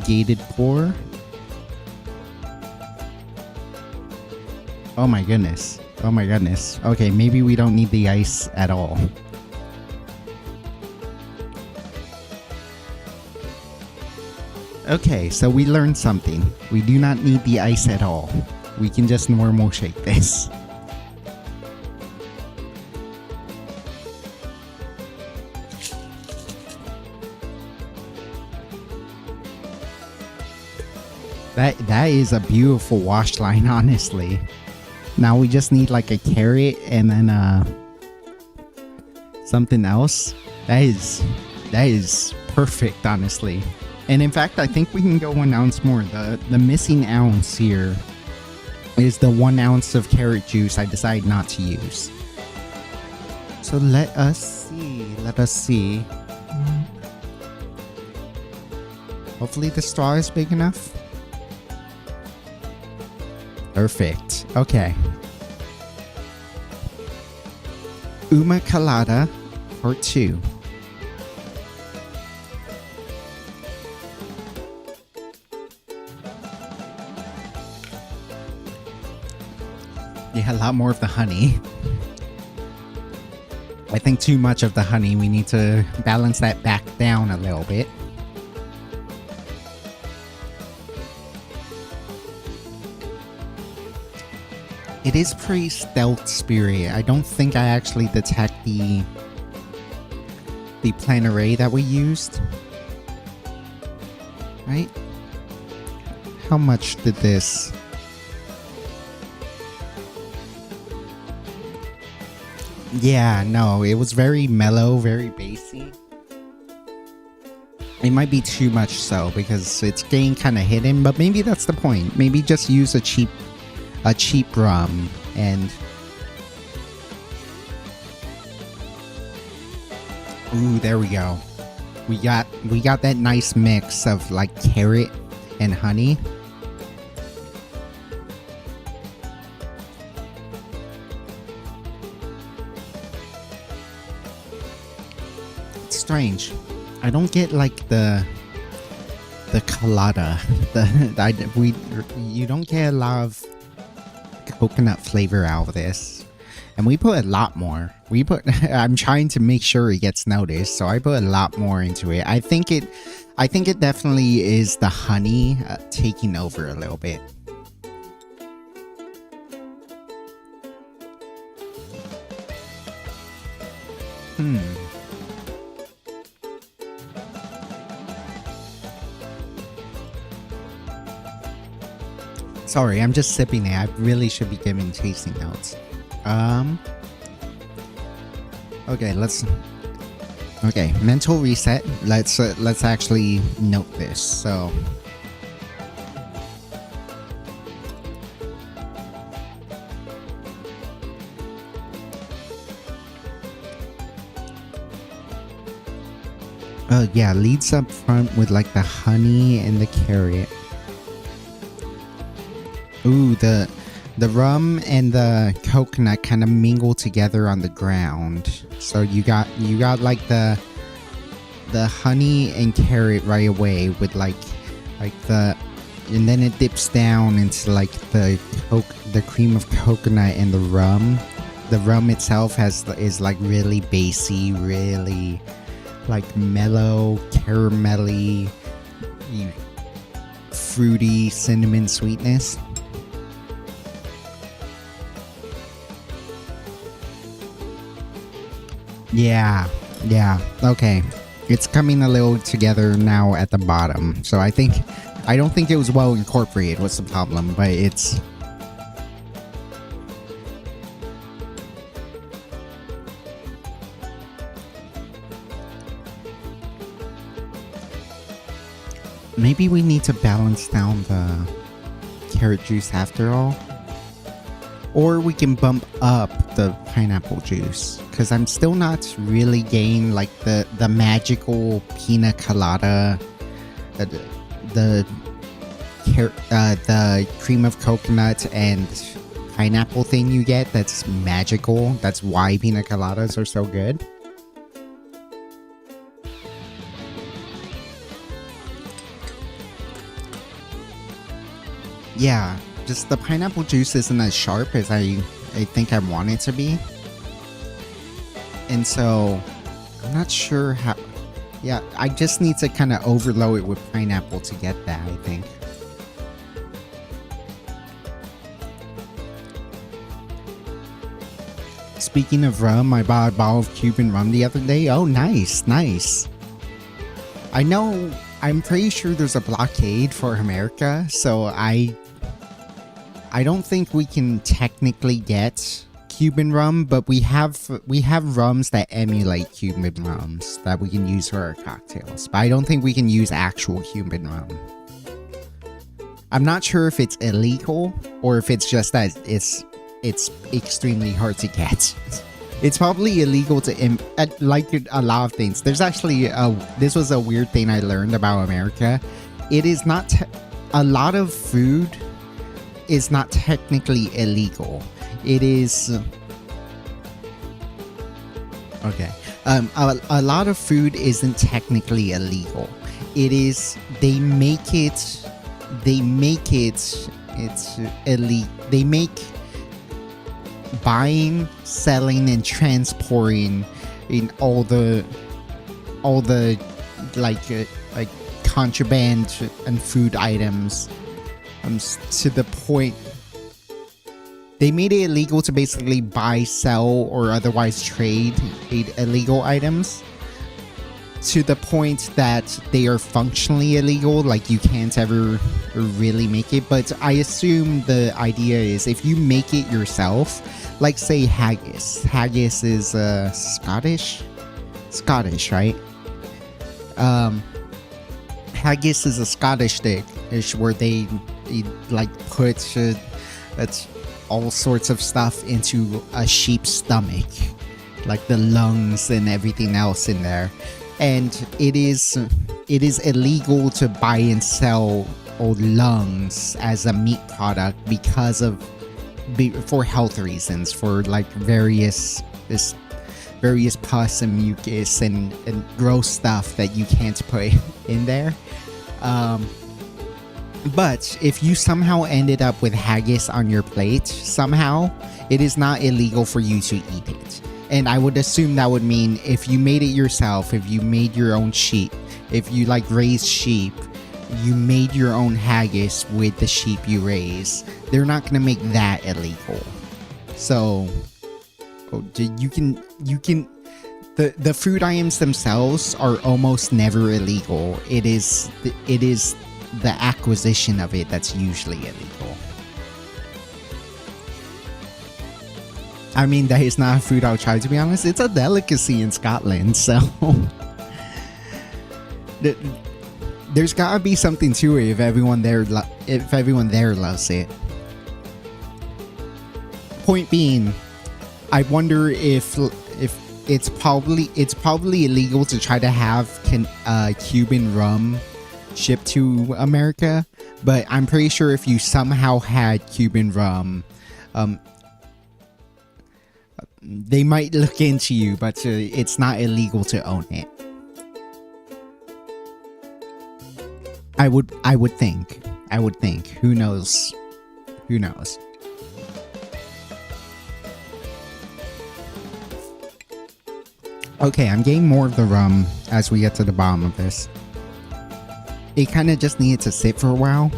gated pour. Oh my goodness. Oh my goodness. Okay, maybe we don't need the ice at all. Okay, so we learned something. We do not need the ice at all. We can just normal shake this. That is a beautiful wash line, honestly. Now we just need like a carrot and then something else. That is perfect, honestly. And in fact, I think we can go 1 ounce more. The missing ounce here is the 1 ounce of carrot juice I decided not to use. So let us see. Let us see. Hopefully the straw is big enough. Perfect. Okay. Uma Colada Part 2. Yeah, a lot more of the honey. I think too much of the honey. We need to balance that back down a little bit. It is pretty stealth spirit. I don't think I actually detect the plant array that we used. Right? How much did this? Yeah, no, it was very mellow, very bassy. It might be too much so because it's getting kind of hidden, but maybe that's the point. Maybe just use a cheap rum and ooh, there we go. We got that nice mix of like carrot and honey. It's strange. I don't get like the colada. You don't get a lot of coconut flavor out of this, and we put a lot more. I'm trying to make sure it gets noticed, so I put a lot more into it. I think it definitely is the honey taking over a little bit. Hmm. Sorry, I'm just sipping it. I really should be giving tasting notes. Um. Okay, Okay, mental reset. Let's actually note this. So. Yeah, leads up front with like the honey and the carrot. Ooh, the rum and the coconut kind of mingle together on the ground. So you got like the honey and carrot right away with like the, and then it dips down into like the cream of coconut and the rum. The rum itself is like really bassy, really like mellow, caramelly, fruity cinnamon sweetness. Yeah, okay. It's coming a little together now at the bottom. So I don't think it was well incorporated. What's the problem? But it's... Maybe we need to balance down the carrot juice after all. Or we can bump up the pineapple juice, because I'm still not really getting like the magical pina colada, the cream of coconut and pineapple thing you get. That's magical. That's why pina coladas are so good. Yeah, just the pineapple juice isn't as sharp as I think I want it to be. And so, I'm not sure how... Yeah, I just need to kind of overload it with pineapple to get that, I think. Speaking of rum, I bought a bottle of Cuban rum the other day. Oh, nice, nice. I know, I'm pretty sure there's a blockade for America, so I don't think we can technically get Cuban rum, but we have rums that emulate Cuban rums that we can use for our cocktails. But I don't think we can use actual Cuban rum. I'm not sure if it's illegal or if it's just that it's extremely hard to get. It's probably illegal to like a lot of things. There's actually this was a weird thing I learned about America. It is not a lot of food is not technically illegal. It is okay. A lot of food isn't technically illegal. It is they make it it's elite. They make buying, selling, and transporting in all the like contraband and food items to the point they made it illegal to basically buy, sell, or otherwise trade illegal items to the point that they are functionally illegal. Like you can't ever really make it. But I assume the idea is if you make it yourself, like say haggis. Haggis is Scottish, right? Haggis is a Scottish dish where they like put that's all sorts of stuff into a sheep's stomach, like the lungs and everything else in there. And it is illegal to buy and sell old lungs as a meat product because of for health reasons, for like various pus and mucus and gross stuff that you can't put in there. But if you somehow ended up with haggis on your plate, somehow, it is not illegal for you to eat it. And I would assume that would mean if you made it yourself, if you made your own sheep, if you like raised sheep, you made your own haggis with the sheep you raise, they're not going to make that illegal. So, you can The food items themselves are almost never illegal. It is the acquisition of it that's usually illegal. I mean, that is not a food I'll try, to be honest. It's a delicacy in Scotland, so there's gotta be something to it if everyone there loves it. Point being, I wonder if it's probably illegal to try to have Cuban rum shipped to America, but I'm pretty sure if you somehow had Cuban rum, they might look into you, but it's not illegal to own it. I would think. Who knows? Okay, I'm getting more of the rum as we get to the bottom of this. It kind of just needed to sit for a while.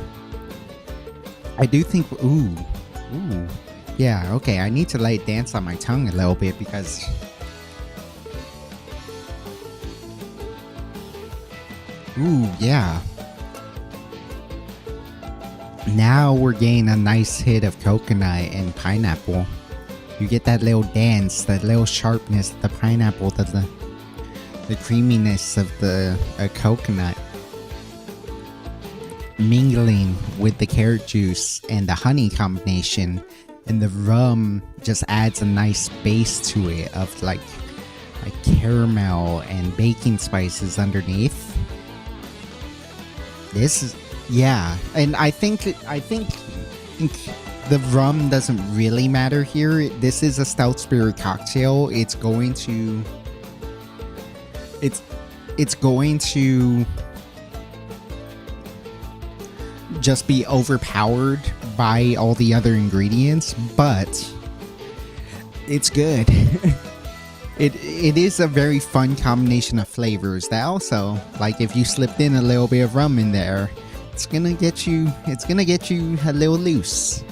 I do think... Ooh. Yeah, okay, I need to let it dance on my tongue a little bit because... Ooh, yeah. Now we're getting a nice hit of coconut and pineapple. You get that little dance, that little sharpness of the pineapple, the creaminess of the coconut mingling with the carrot juice and the honey combination, and the rum just adds a nice base to it of like caramel and baking spices underneath. This is, yeah, and I think the rum doesn't really matter here. This is a stout spirit cocktail. It's going to just be overpowered by all the other ingredients, but it's good. It is a very fun combination of flavors that also, like, if you slipped in a little bit of rum in there, it's gonna get you a little loose.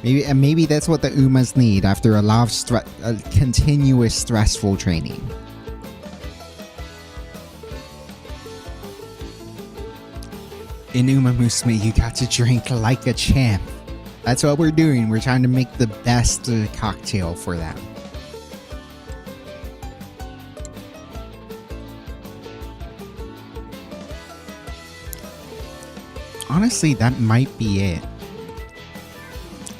Maybe that's what the Umas need after a lot of continuous stressful training. In Umamusume, you got to drink like a champ. That's what we're doing. We're trying to make the best cocktail for them. Honestly, that might be it.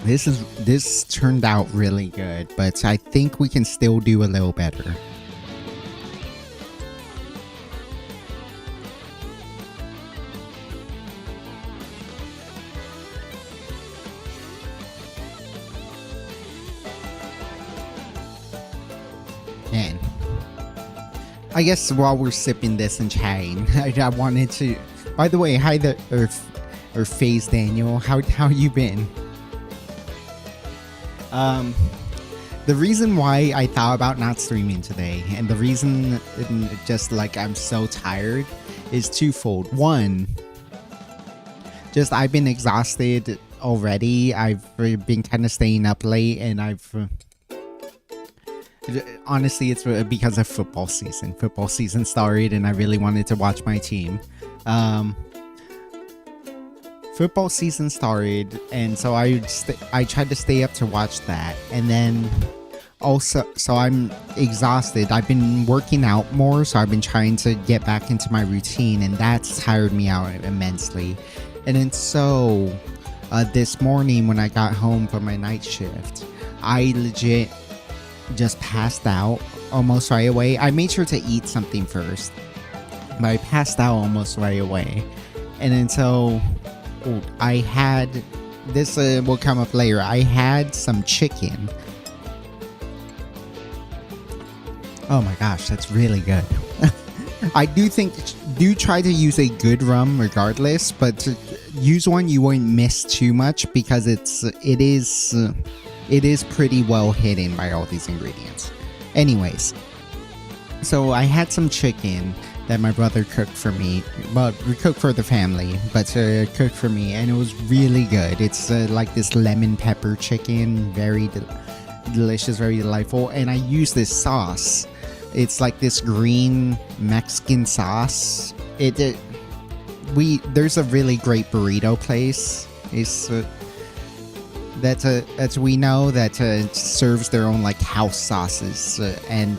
This turned out really good, but I think we can still do a little better. Man, I guess while we're sipping this and chatting, I wanted to. By the way, hi there, or Phase Daniel. How you been? The reason why I thought about not streaming today, and the reason just like I'm so tired, is twofold. One, just I've been exhausted already. I've been kind of staying up late, and honestly, it's because of football season. Football season started, and I really wanted to watch my team. Football season started, and so I tried to stay up to watch that, and then also, so I'm exhausted. I've been working out more, so I've been trying to get back into my routine, and that's tired me out immensely. And then so this morning when I got home from my night shift, I legit just passed out almost right away. I made sure to eat something first, but I passed out almost right away. And then so I had this will come up later. I had some chicken. Oh my gosh, that's really good. I do try to use a good rum regardless, but to use one you won't miss too much because it is pretty well hidden by all these ingredients. Anyways, so I had some chicken that my brother cooked for me. Well, we cooked for the family, but cooked for me, and it was really good. It's like this lemon pepper chicken, very delicious, very delightful. And I used this sauce It's like this green Mexican sauce. There's a really great burrito place. It's that we know that serves their own like house sauces, and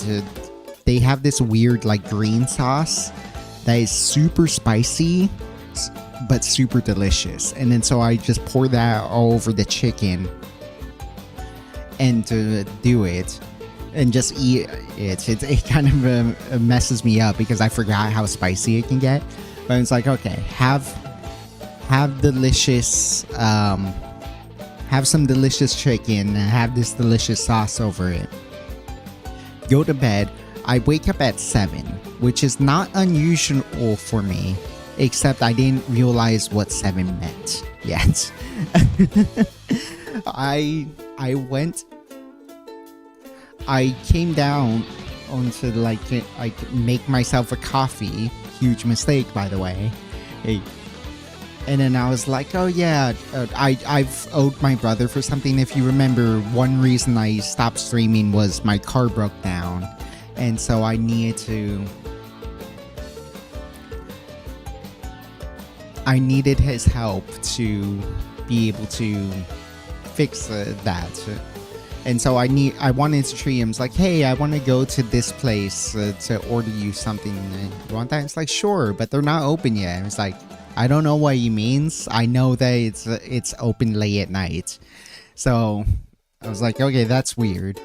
they have this weird like green sauce that is super spicy but super delicious. And then so I just pour that all over the chicken and do it and just eat it. It kind of messes me up because I forgot how spicy it can get. But it's like, okay, have delicious have some delicious chicken and have this delicious sauce over it. Go to bed. I wake up at 7, which is not unusual for me, except I didn't realize what 7 meant yet. I came down onto like make myself a coffee. Huge mistake, by the way. And then I was like, oh yeah, I've owed my brother for something. If you remember, one reason I stopped streaming was my car broke down. And so I needed his help to be able to fix that. And so I wanted to treat him. It's like, hey, I want to go to this place to order you something. You want that? It's like, sure, but they're not open yet. It's like, I don't know what he means. I know that it's open late at night. So I was like, okay, that's weird,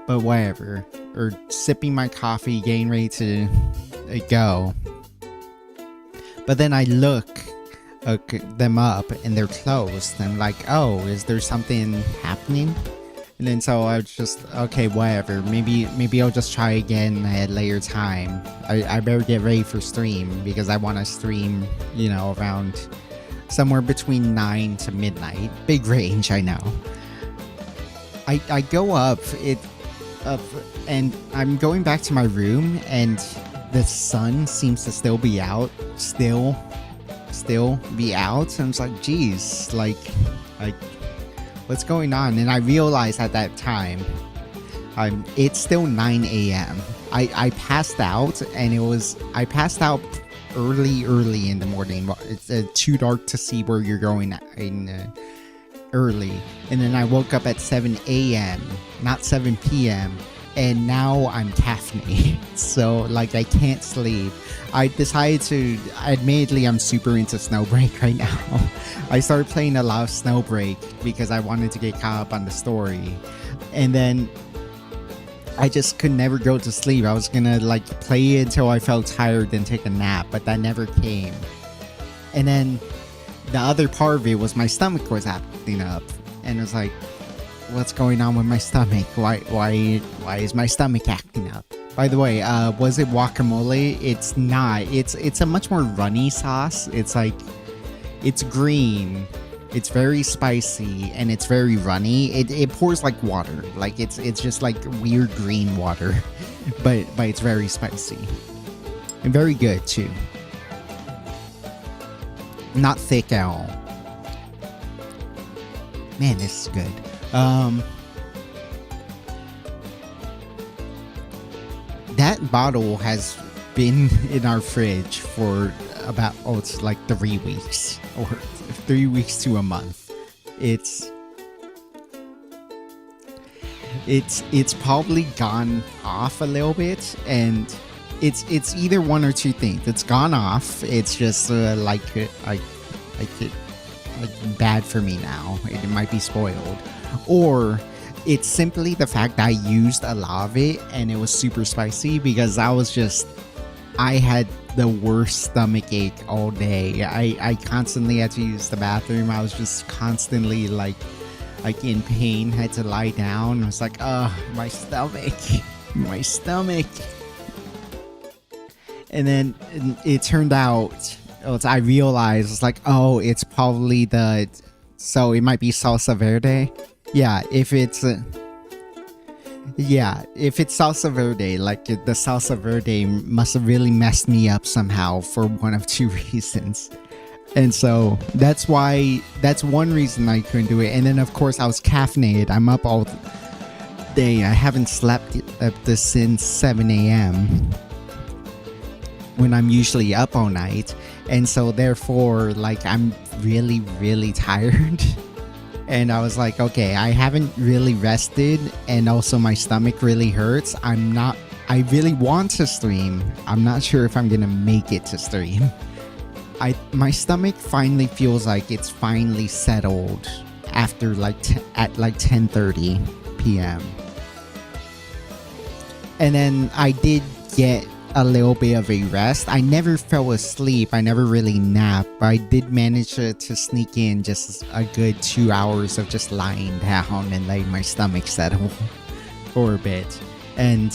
but whatever. Or sipping my coffee, getting ready to go. But then I look them up and they're closed. I'm like, oh, is there something happening? And then so I was just, okay, whatever. Maybe I'll just try again at a later time. I better get ready for stream because I want to stream, around somewhere between 9 to midnight. Big range, I know. I go up and I'm going back to my room and the sun seems to still be out. Still be out. And I was like, geez, like what's going on? And I realized at that time, it's still 9 a.m. I passed out, and I passed out early in the morning. It's too dark to see where you're going early. And then I woke up at 7 a.m., not 7 p.m., and now I'm caffeinated. So, like, I can't sleep. I decided to, admittedly, I'm super into Snowbreak right now. I started playing a lot of Snowbreak because I wanted to get caught up on the story. And then I just could never go to sleep. I was gonna, like, play it until I felt tired and take a nap, but that never came. And then the other part of it was my stomach was acting up. And it was like, what's going on with my stomach? Why is my stomach acting up? By the way, was it guacamole? It's not. It's a much more runny sauce. It's like, it's green, it's very spicy, and it's very runny. It pours like water. Like it's just like weird green water, but it's very spicy and very good too. Not thick at all. Man, this is good. That bottle has been in our fridge for about, it's like 3 weeks, or 3 weeks to a month. It's probably gone off a little bit, and it's either one or two things. It's gone off. It's just like bad for me now. It might be spoiled, or it's simply the fact that I used a lot of it and it was super spicy because I had the worst stomach ache all day. I constantly had to use the bathroom. I was just constantly like in pain, had to lie down. I was like, oh, my stomach. And then it turned out, I realized, it's like, oh, it's probably so it might be salsa verde. Yeah, if it's salsa verde, like the salsa verde must have really messed me up somehow for one of two reasons. And so that's one reason I couldn't do it. And then of course I was caffeinated. I'm up day. I haven't slept since 7 a.m. when I'm usually up all night. And so therefore, like, I'm really, really tired. And I was like, okay, I haven't really rested, and also my stomach really hurts. I really want to stream. I'm not sure if I'm gonna make it to stream. My stomach finally feels like it's finally settled after at like 10:30 p.m. And then I did get a little bit of a rest. I never fell asleep. I never really napped, but I did manage to sneak in just a good 2 hours of just lying down and letting my stomach settle for a bit. And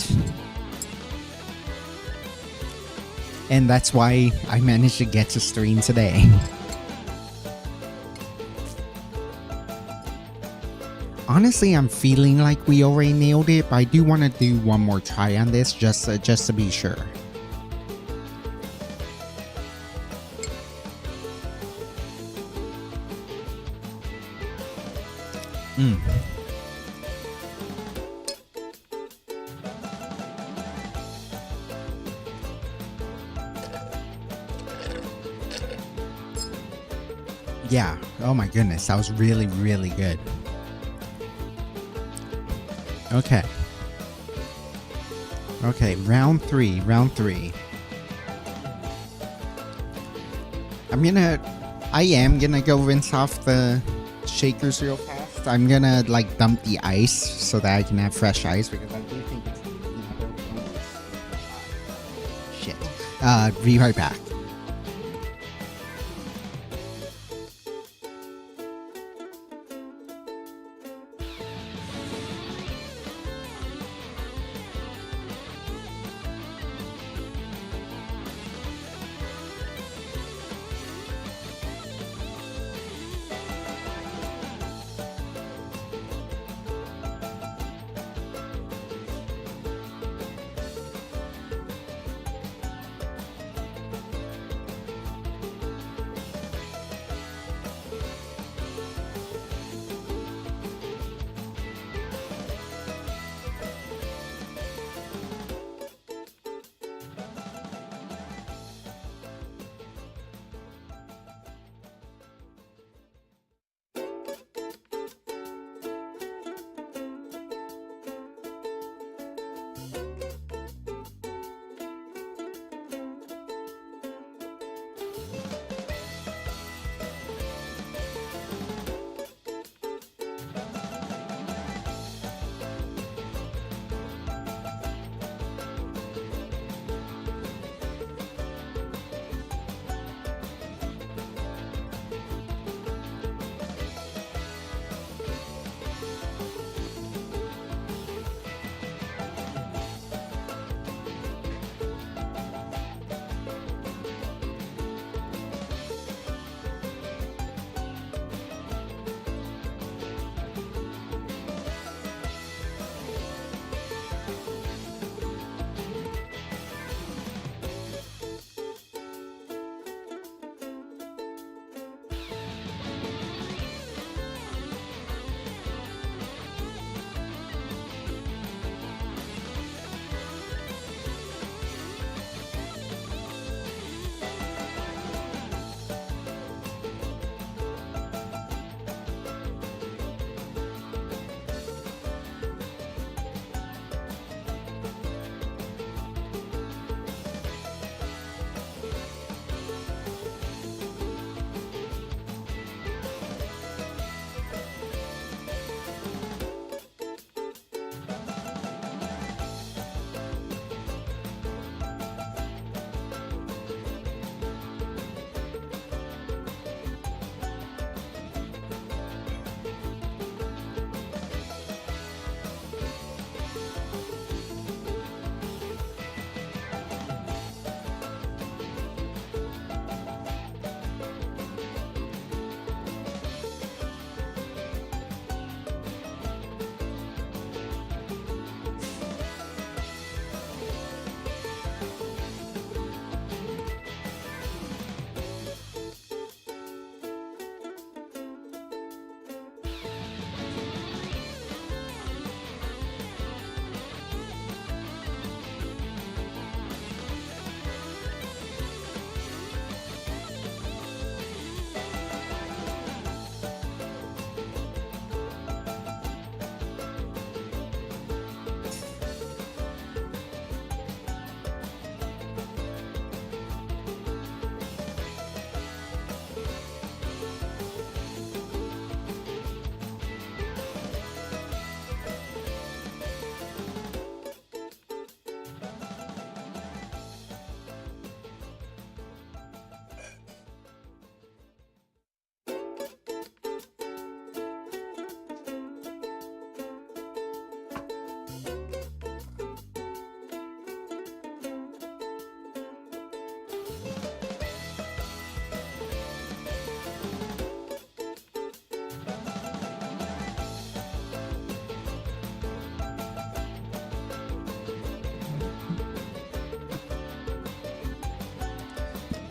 that's why I managed to get to stream today. Honestly, I'm feeling like we already nailed it, but I do want to do one more try on this just to be sure. Yeah, oh my goodness, that was really, really good. Okay. Okay, round three. I am gonna go rinse off the shakers real fast. I'm gonna like dump the ice so that I can have fresh ice, because I do think it's shit. Be right back.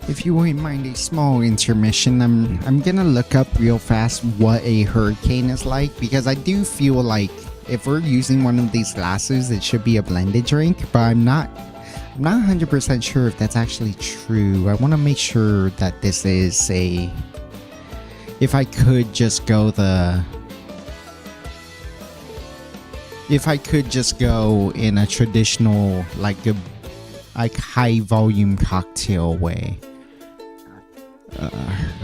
If you wouldn't mind a small intermission, I'm gonna look up real fast what a hurricane is like, because I do feel like if we're using one of these glasses, it should be a blended drink, but I'm not 100% sure if that's actually true. I want to make sure that this is a... If I could just go in a traditional, like high volume cocktail way.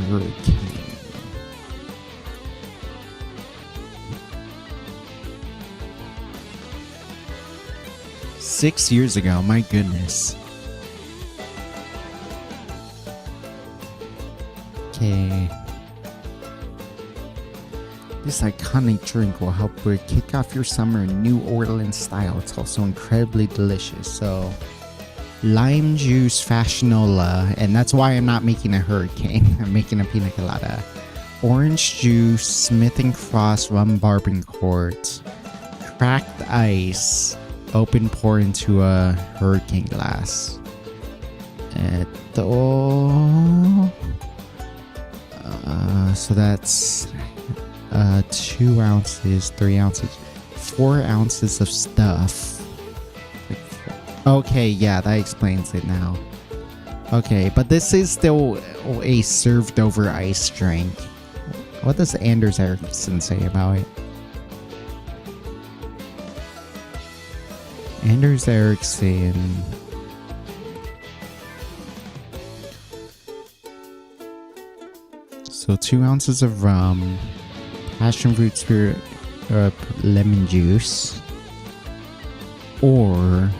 Hurricane. Six years ago, my goodness. Okay. This iconic drink will help kick off your summer in New Orleans style. It's also incredibly delicious. So, lime juice fashionola, and that's why I'm not making a hurricane. I'm making a pina colada. Orange juice, Smith and Cross rum Barbancourt, cracked ice, open pour into a hurricane glass. So that's 2 ounces, 3 ounces, 4 ounces of stuff. Okay, yeah, that explains it now. Okay, but this is still a served over ice drink. What does Anders Ericsson say about it? Anders Ericsson. So 2 ounces of rum, passion fruit spirit, lemon juice, or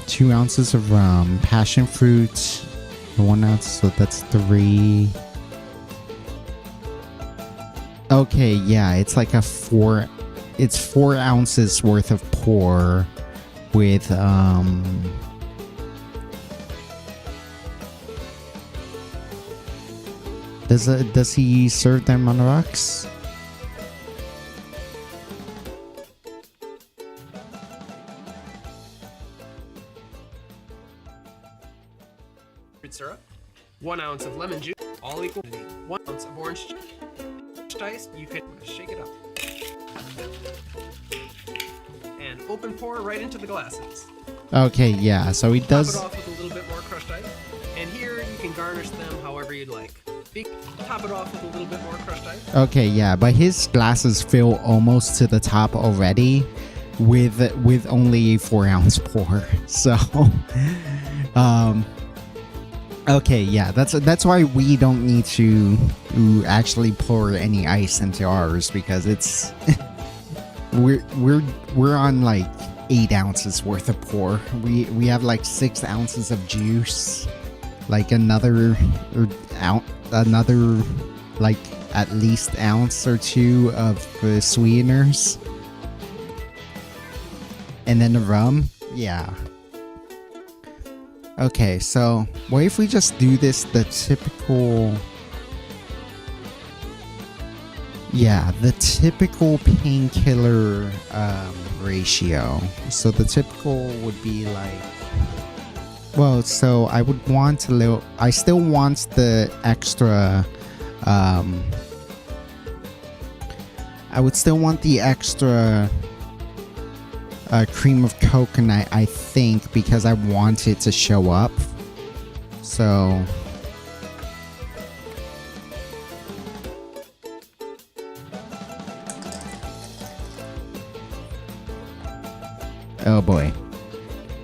2 ounces of rum, passion fruit, 1 ounce, so that's 3. Okay, yeah, it's like it's 4 ounces worth of pour with does he serve them on rocks? Syrup, 1 ounce of lemon juice, all equal to 1 ounce of orange ice. You can shake it up and open pour right into the glasses. Okay, yeah, so he does. Top it off with a little bit more crushed ice, and here you can garnish them however you'd like. Top it off with a little bit more crushed ice. Okay, yeah, but his glasses fill almost to the top already with only a 4 ounce pour. So, okay, yeah, that's why we don't need to actually pour any ice into ours, because it's we're on like 8 ounces worth of pour. We have like 6 ounces of juice, like another like at least ounce or 2 of sweeteners, and then the rum. Yeah. Okay, so what if we just do this the typical... Yeah, the typical painkiller ratio. So the typical would be like... Well, so I would want a little... I still want the extra... I would still want the extra... cream of coconut, I think, because I want it to show up. So... Oh boy.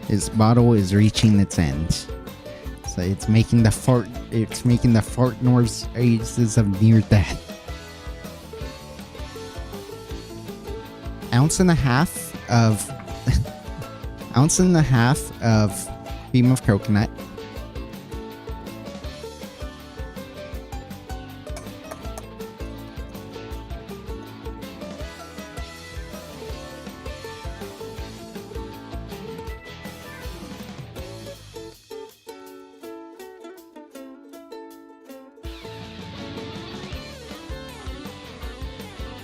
His bottle is reaching its end. So it's making the fart noises of near death. Ounce and a half of cream of coconut.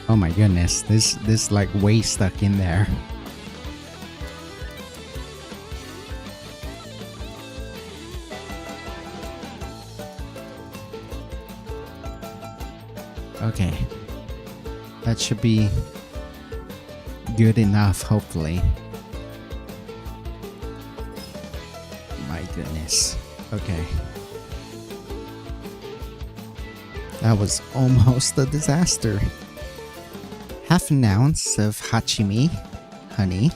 Oh my goodness, this like way stuck in there. Okay. That should be good enough, hopefully. My goodness. Okay. That was almost a disaster. Half an ounce of hachimi, honey.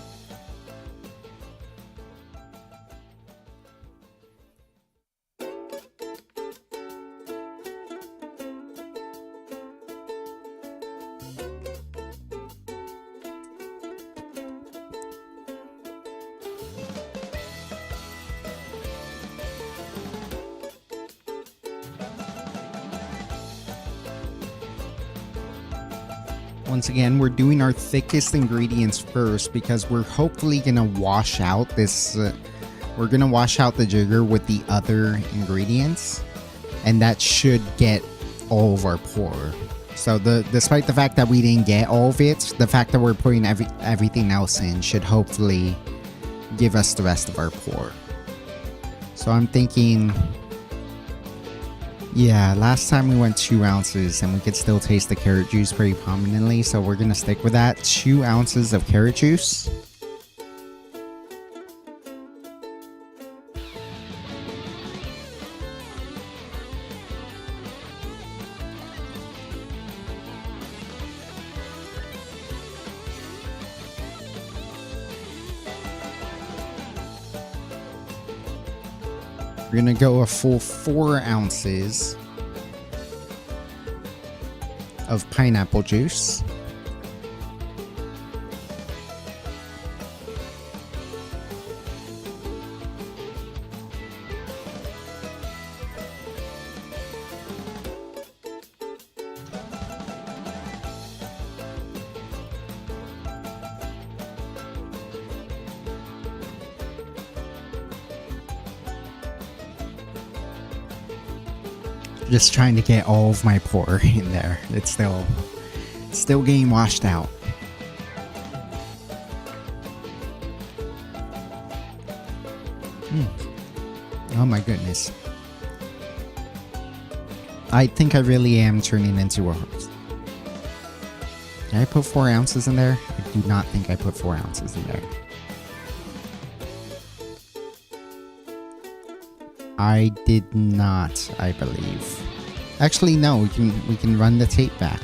Once again, we're doing our thickest ingredients first because we're hopefully gonna wash out this. We're gonna wash out the jigger with the other ingredients, and that should get all of our pour. So despite the fact that we didn't get all of it, the fact that we're putting everything else in should hopefully give us the rest of our pour. So I'm thinking. Yeah, last time we went 2 ounces and we could still taste the carrot juice pretty prominently, so we're gonna stick with that. 2 ounces of carrot juice. We're gonna go a full 4 ounces of pineapple juice. Just trying to get all of my pour in there. It's still getting washed out. Oh my goodness. I think I really am turning into a horse. Did I put 4 ounces in there? I do not think I put 4 ounces in there. I did not, I believe. Actually, no, we can run the tape back.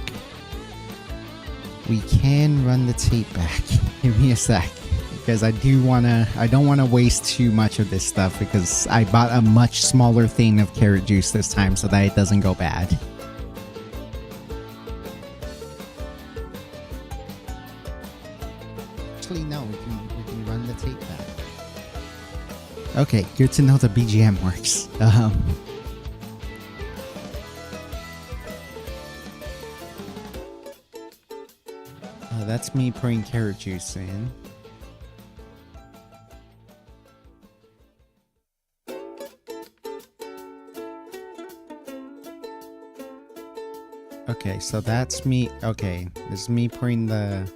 We can run the tape back. Give me a sec. Because I don't wanna waste too much of this stuff because I bought a much smaller thing of carrot juice this time so that it doesn't go bad. Actually, no, we can run the tape back. Okay, good to know the BGM works. That's me putting carrot juice in. Okay, so that's me. Okay, this is me putting the...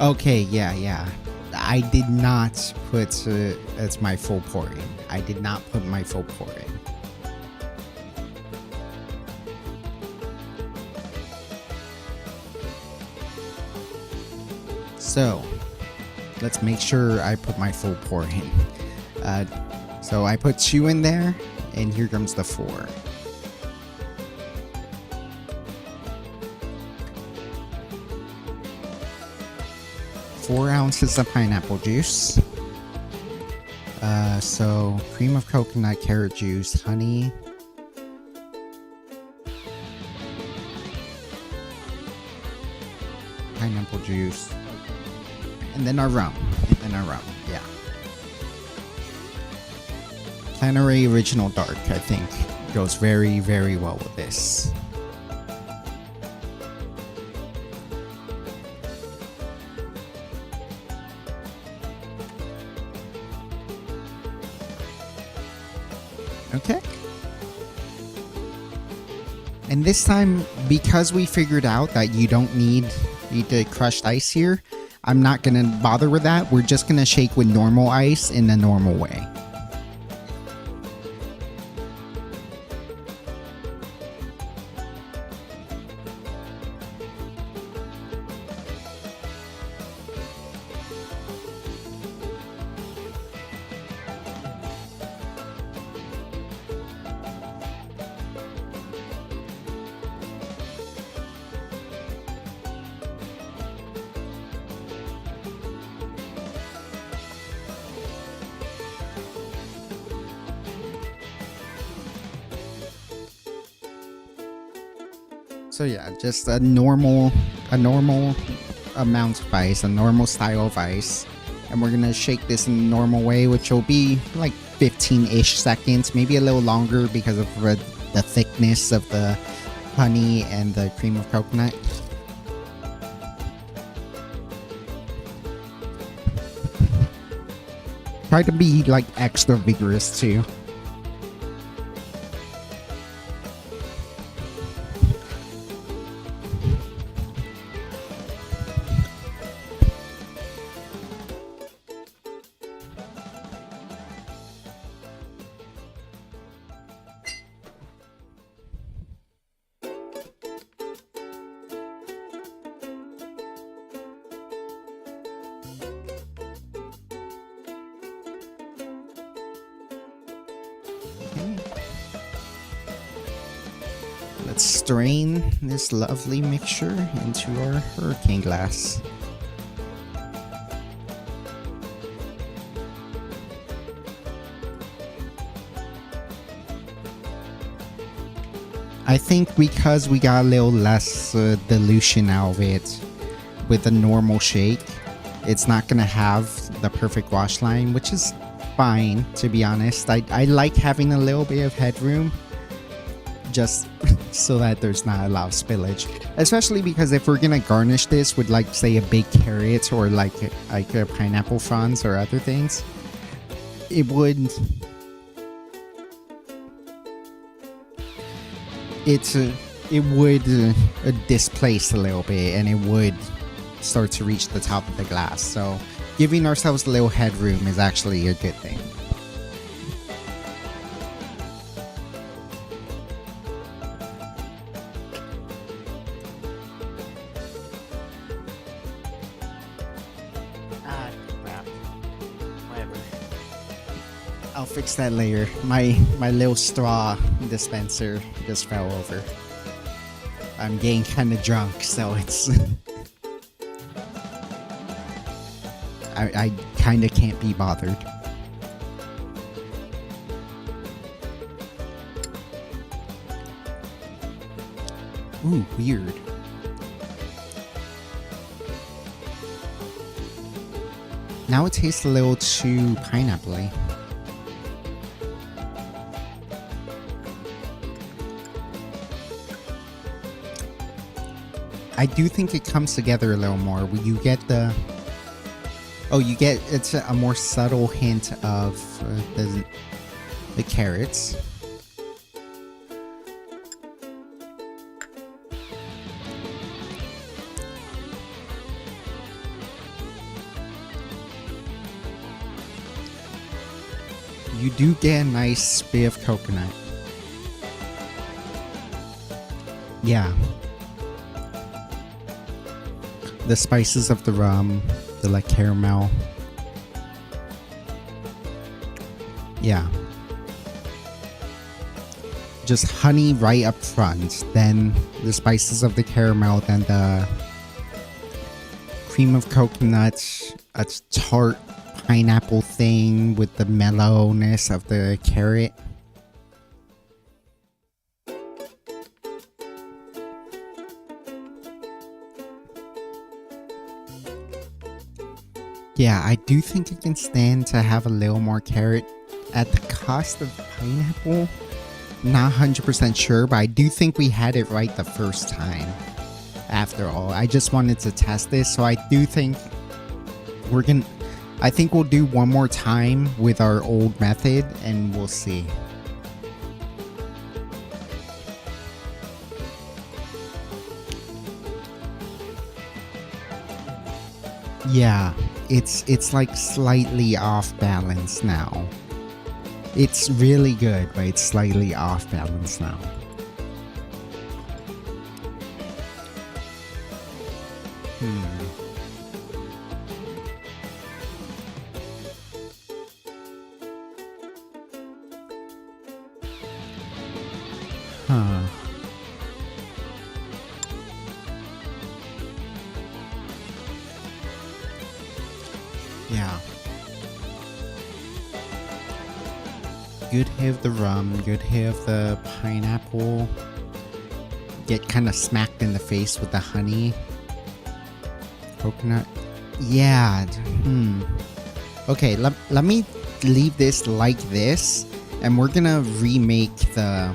Okay, yeah. I did not put it's my full pour in. I did not put my full pour in. So, let's make sure I put my full pour in. So I put 2 in there, and here comes the 4. 4 ounces of pineapple juice. So cream of coconut, carrot juice, honey. Pineapple juice. And then our rum. Yeah. Plenary Original Dark, I think, goes very, very well with this. Okay. And this time, because we figured out that you don't need the crushed ice here, I'm not gonna bother with that. We're just gonna shake with normal ice in the normal way. So yeah, just a normal amount of ice, a normal style of ice. And we're gonna shake this in the normal way, which will be like 15-ish seconds, maybe a little longer because of the thickness of the honey and the cream of coconut. Try to be like extra vigorous too. Let's strain this lovely mixture into our hurricane glass. I think because we got a little less dilution out of it with a normal shake, it's not gonna have the perfect wash line, which is fine, to be honest. I like having a little bit of headroom just so that there's not a lot of spillage, especially because if we're gonna garnish this with, like, say a big carrot or like a pineapple fronds or other things, it would displace a little bit, and it would start to reach the top of the glass. So giving ourselves a little headroom is actually a good thing. Crap. Whatever. I'll fix that later. My little straw dispenser just fell over. I'm getting kind of drunk, so it's I kind of can't be bothered. Ooh, weird. Now it tastes a little too pineapple-y. I do think it comes together a little more. You get it's a more subtle hint of the carrots. You do get a nice bit of coconut. Yeah. The spices of the rum, the like caramel. Yeah. Just honey right up front, then the spices of the caramel, then the cream of coconut, a tart pineapple thing with the mellowness of the carrot. Yeah, I do think it can stand to have a little more carrot at the cost of pineapple. Not 100% sure, but I do think we had it right the first time. After all, I just wanted to test this, so I do think I think we'll do one more time with our old method and we'll see. Yeah, it's like slightly off balance now. It's really good, but it's slightly off balance now. Huh. Yeah. Good hit of the rum, good hit of the pineapple. Get kind of smacked in the face with the honey. Coconut. Yeah. Okay, let me leave this like this. And we're gonna remake the...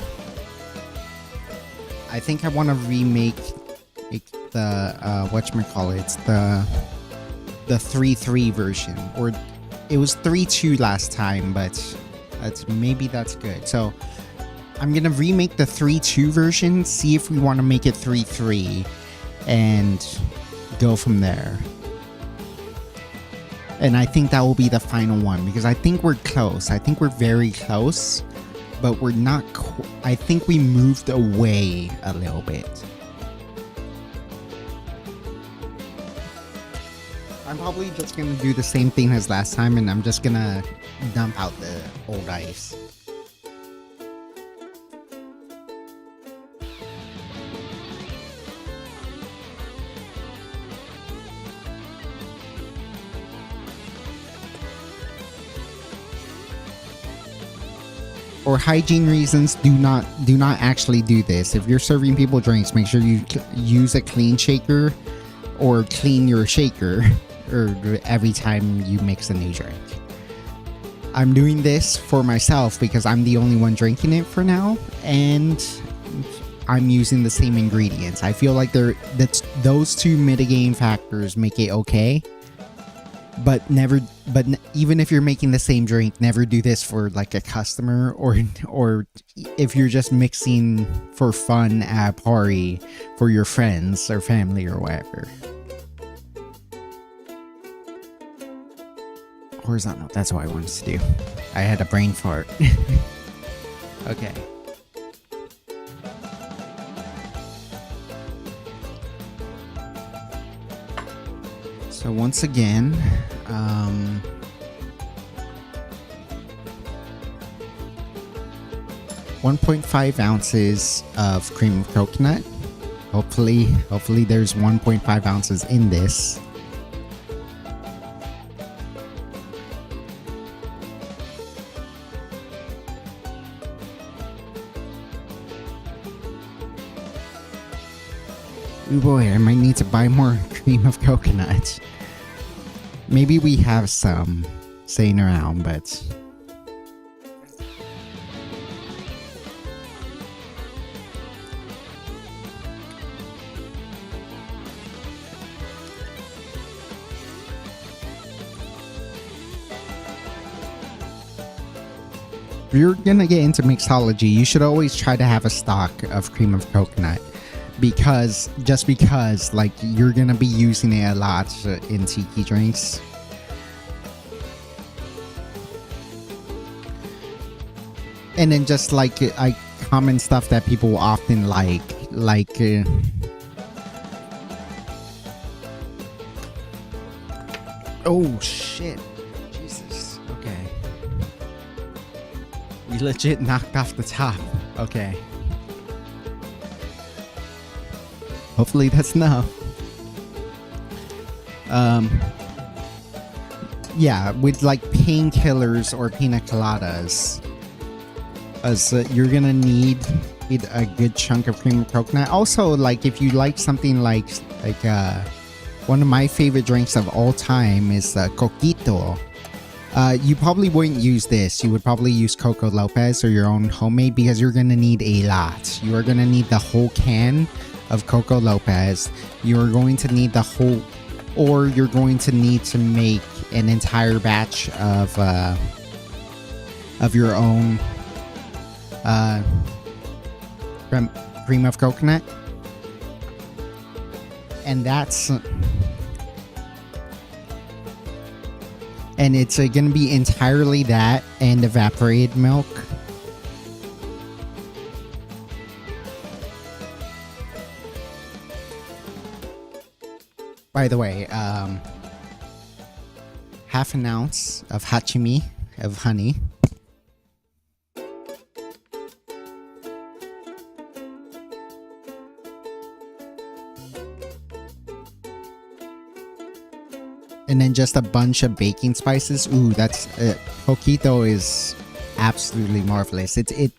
I think I want to remake the, whatchamacallit, the 3-3 version. Or it was 3-2 last time, but maybe that's good. So I'm gonna remake the 3-2 version, see if we want to make it 3-3, and go from there. And I think that will be the final one, because I think we're close. I think we're very close, but we're not. I think we moved away a little bit. I'm probably just gonna do the same thing as last time, and I'm just gonna dump out the old ice. For hygiene reasons, do not actually do this. If you're serving people drinks, make sure you use a clean shaker or clean your shaker or every time you mix a new drink. I'm doing this for myself because I'm the only one drinking it for now, and I'm using the same ingredients. I feel like those two mitigating factors make it okay. But even if you're making the same drink, never do this for like a customer or if you're just mixing for fun at a party for your friends or family or whatever. Horizontal, that's what I wanted to do. I had a brain fart. Okay. So once again, 1.5 ounces of cream of coconut. Hopefully there's 1.5 ounces in this. Oh boy, I might need to buy more cream of coconut. Maybe we have some sitting around, but... if you're gonna get into mixology, you should always try to have a stock of cream of coconut. Because like you're gonna be using it a lot in tiki drinks. And then just like common stuff that people often like oh shit, Jesus. Okay, we legit knocked off the top. Okay. Hopefully that's enough. Yeah, with like painkillers or pina coladas, as you're gonna need a good chunk of cream of coconut. Also, like if you like something like one of my favorite drinks of all time is coquito. You probably wouldn't use this. You would probably use Coco Lopez or your own homemade, because you're gonna need a lot. You are gonna need the whole can of Coco Lopez. You're going to need the whole, or you're going to need to make an entire batch of your own cream of coconut. And And it's gonna be entirely that and evaporated milk. By the way, half an ounce of hachimi, of honey. And then just a bunch of baking spices. Ooh, that's poquito is absolutely marvelous. It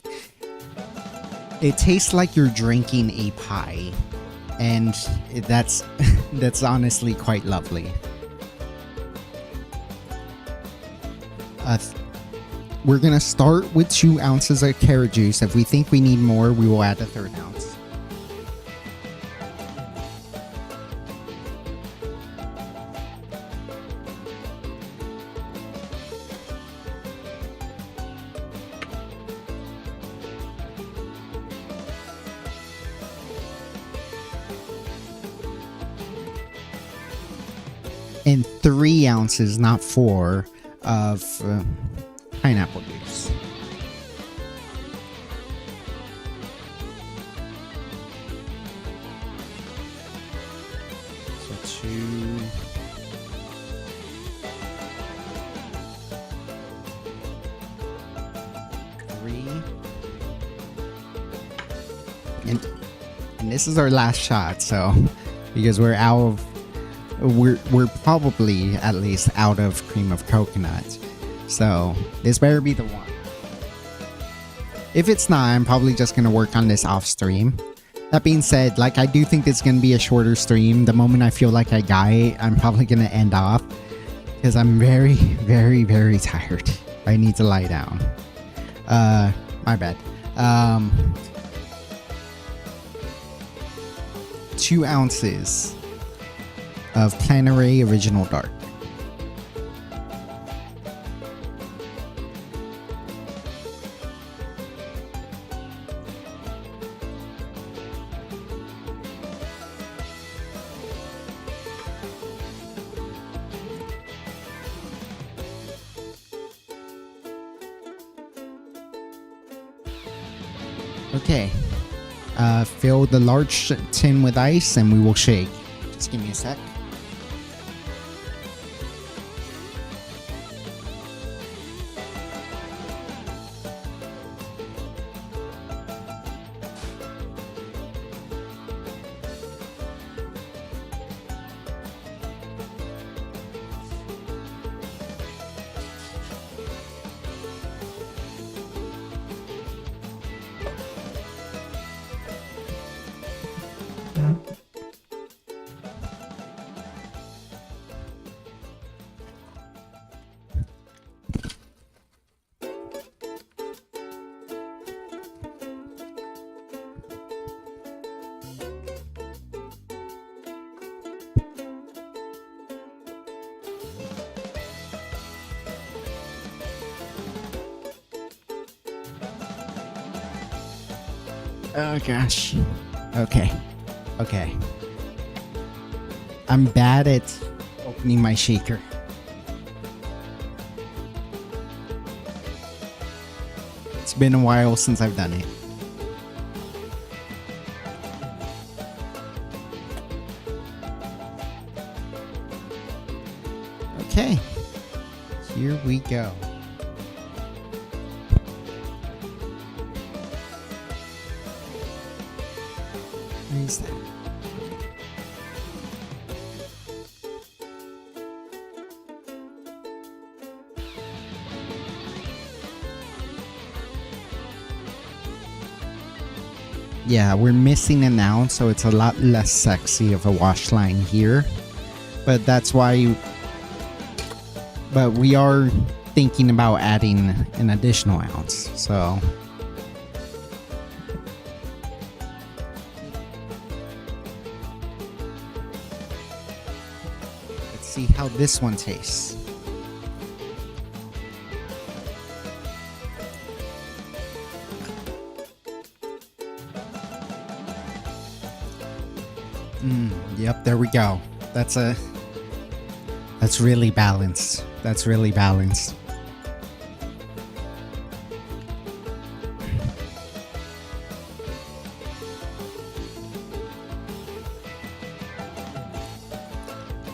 tastes like you're drinking a pie, and that's that's honestly quite lovely. We're gonna start with 2 ounces of carrot juice. If we think we need more, we will add a third ounce. And 3 ounces, not 4, of pineapple juice. So 2. And this is our last shot, so because we're out of we're probably at least out of cream of coconut, so this better be the one. If it's not, I'm probably just gonna work on this off stream. That being said, like, I do think it's gonna be a shorter stream. The moment I feel like I got it, I'm probably gonna end off because I'm very, very, very tired. I need to lie down. My bad. 2 ounces of Planary Original Dark. Okay. Fill the large tin with ice and we will shake. Just give me a sec. Oh gosh. Okay. Okay. I'm bad at opening my shaker. It's been a while since I've done it. Okay. Here we go. What is that? Yeah, we're missing an ounce, so it's a lot less sexy of a wash line here. But that's why... But we are thinking about adding an additional ounce, so... Let's see how this one tastes. Yep, there we go. That's That's really balanced. That's really balanced.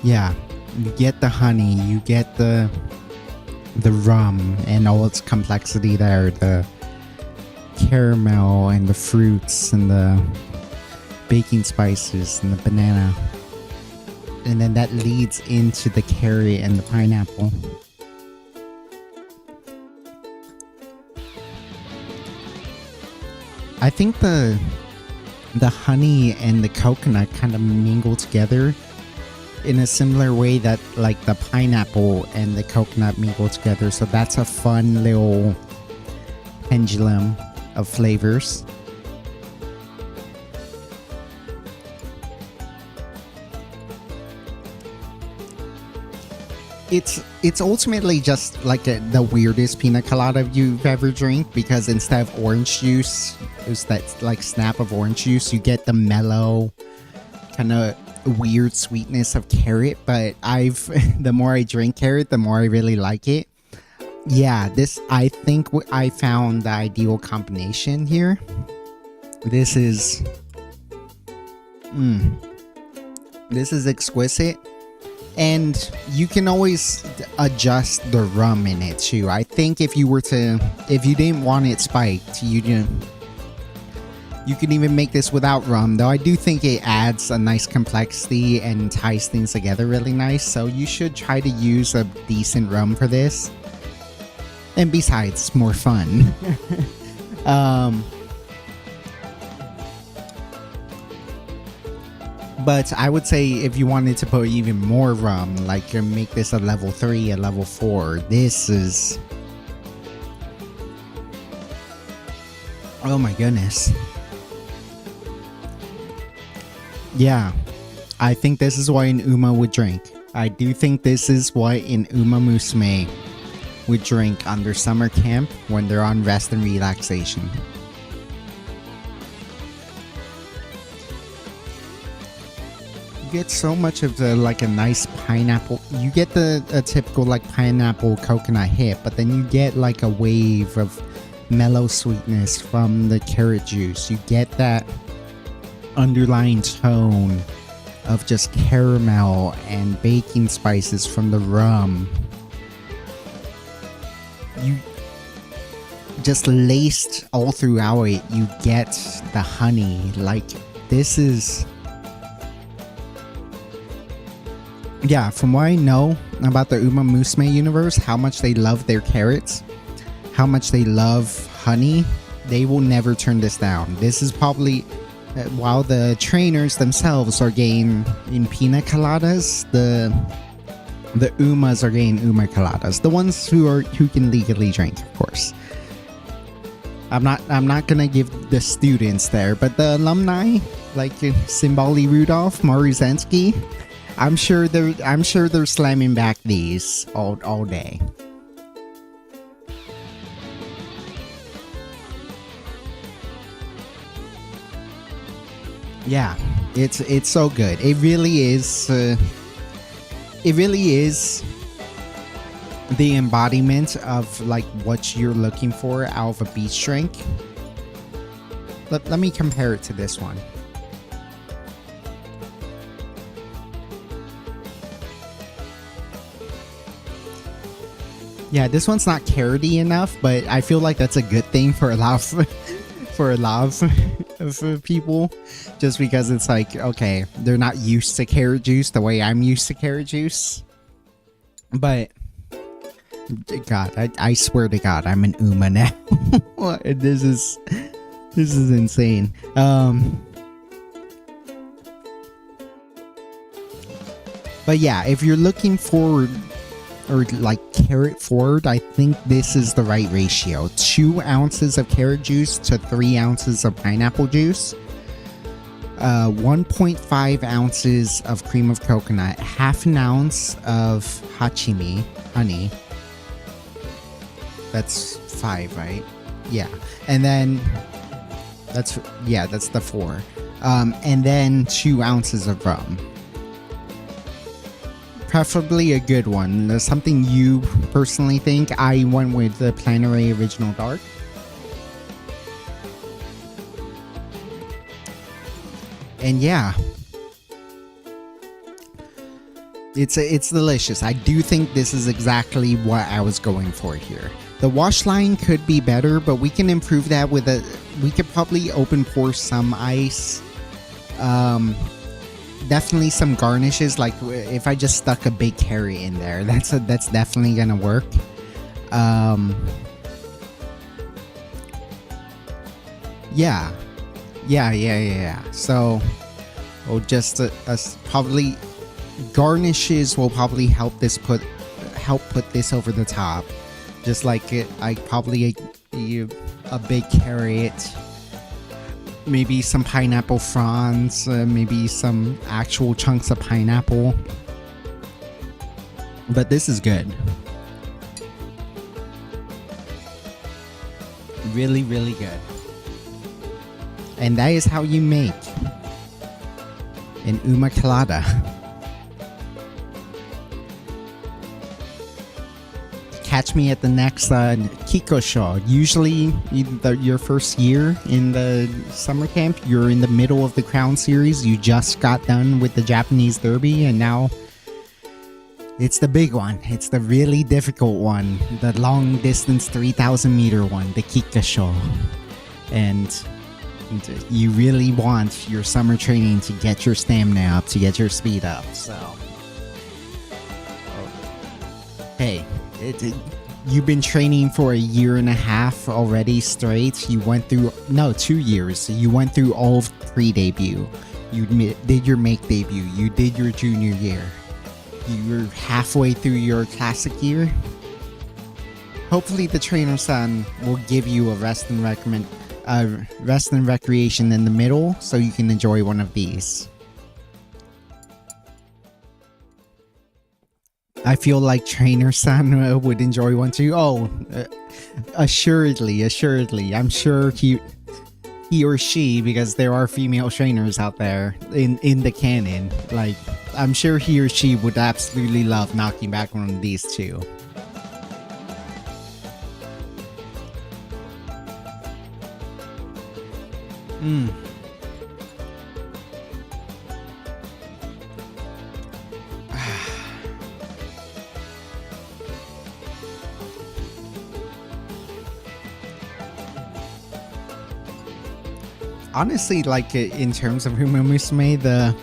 Yeah, you get the honey, you get the rum and all its complexity there, the caramel and the fruits and the baking spices and the banana. And then that leads into the carrot and the pineapple. I think the honey and the coconut kind of mingle together in a similar way that like the pineapple and the coconut mingle together. So that's a fun little pendulum of flavors. It's ultimately just like the weirdest pina colada you've ever drank, because instead of orange juice, it's that like snap of orange juice, you get the mellow kind of weird sweetness of carrot. But the more I drink carrot, the more I really like it. Yeah, I think I found the ideal combination here. This is exquisite. And you can always adjust the rum in it too. I think if you didn't want it spiked, you can even make this without rum, though I do think it adds a nice complexity and ties things together really nice. So you should try to use a decent rum for this. And besides, more fun. But I would say if you wanted to put even more rum, like make this a level 3, a level 4, this is... Oh my goodness. Yeah, I think this is what an Uma would drink. I do think this is what an Umamusume would drink under summer camp when they're on rest and relaxation. You get so much of the like a nice pineapple. You get a typical like pineapple coconut hit, but then you get like a wave of mellow sweetness from the carrot juice. You get that underlying tone of just caramel and baking spices from the rum. You just laced all throughout it, you get the honey. Like, this is... Yeah, from what I know about the Umamusume universe, how much they love their carrots, how much they love honey, they will never turn this down. This is probably, while the trainers themselves are getting in pina coladas, the Umas are getting Uma coladas. The ones who can legally drink, of course. I'm not gonna give the students there, but the alumni, like Simbali Rudolph, Maruzensky, I'm sure they're slamming back these all day. Yeah, it's so good. It really is. It really is the embodiment of like what you're looking for out of a beach drink. Let me compare it to this one. Yeah, this one's not carroty enough, but I feel like that's a good thing for a lot of people, just because it's like, okay, they're not used to carrot juice the way I'm used to carrot juice. But God, I swear to God, I'm an Uma now. This is insane. But yeah, if you're looking forward, or like carrot forward, I think this is the right ratio. 2 ounces of carrot juice to 3 ounces of pineapple juice. 1.5 ounces of cream of coconut. Half an ounce of hachimi, honey. That's 5, right? Yeah. And then that's the 4. And then 2 ounces of rum. Preferably a good one. Something you personally think. I went with the Planetary Original Dark. And yeah, it's delicious. I do think this is exactly what I was going for here. The wash line could be better, but we can improve that with we could probably open pour some ice. Definitely some garnishes, like if I just stuck a big carrot in there, that's definitely gonna work. Yeah. So, just probably garnishes will probably help put this over the top. Just like probably a big carrot, maybe some pineapple fronds, maybe some actual chunks of pineapple. But this is good. Really, really good. And that is how you make an umacolada. Catch me at the next Kiko show. Usually, your first year in the summer camp, you're in the middle of the Crown Series. You just got done with the Japanese Derby, and now it's the big one. It's the really difficult one, the long distance 3,000 meter one, the Kiko show. And you really want your summer training to get your stamina up, to get your speed up. So, hey, you've been training for a year and a half already straight. You went through 2 years. You went through all of pre-debut. You did your make debut. You did your junior year. You were halfway through your classic year. Hopefully, the trainer-san will give you a rest and recreation in the middle, so you can enjoy one of these. I feel like trainer-san would enjoy one too. Oh, assuredly. I'm sure he or she, because there are female trainers out there in the canon. Like, I'm sure he or she would absolutely love knocking back one of these two. Honestly, like in terms of Umamusume,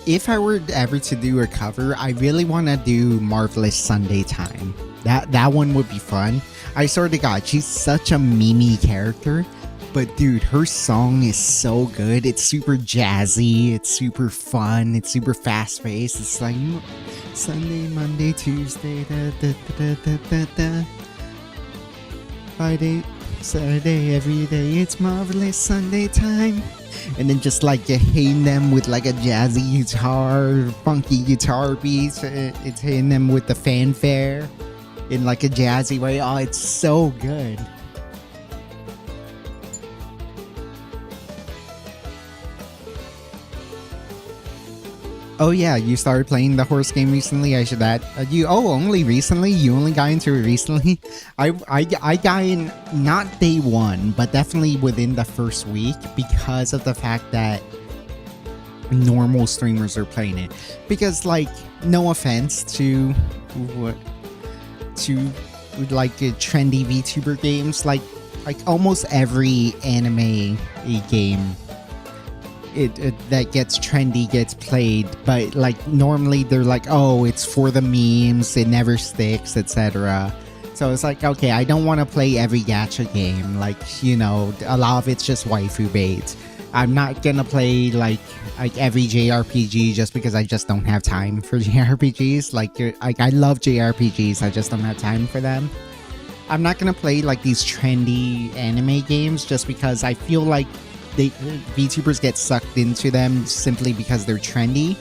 if I were ever to do a cover, I really want to do Marvelous Sunday Time. That one would be fun. I swear to God, she's such a meme character. But dude, her song is so good. It's super jazzy. It's super fun. It's super fast paced. It's like Sunday, Monday, Tuesday, Friday, Saturday, every day. It's marvelous Sunday time. And then just like hitting them with like a jazzy guitar, funky guitar beats. It's hitting them with the fanfare in like a jazzy way. Oh, it's so good. Oh yeah, you started playing the horse game recently. I should add. Only recently? You only got into it recently? I got in not day one, but definitely within the first week because of the fact that normal streamers are playing it. Because like, no offense to like trendy VTuber games, like almost every anime game. That gets trendy gets played, but like normally they're like, oh, it's for the memes, it never sticks, etc. So it's like, okay, I don't want to play every gacha game, like, you know, a lot of it's just waifu bait. I'm not gonna play like every JRPG just because I just don't have time for JRPGs. Like I love JRPGs, I just don't have time for them. I'm not gonna play like these trendy anime games just because I feel like VTubers get sucked into them simply because they're trendy.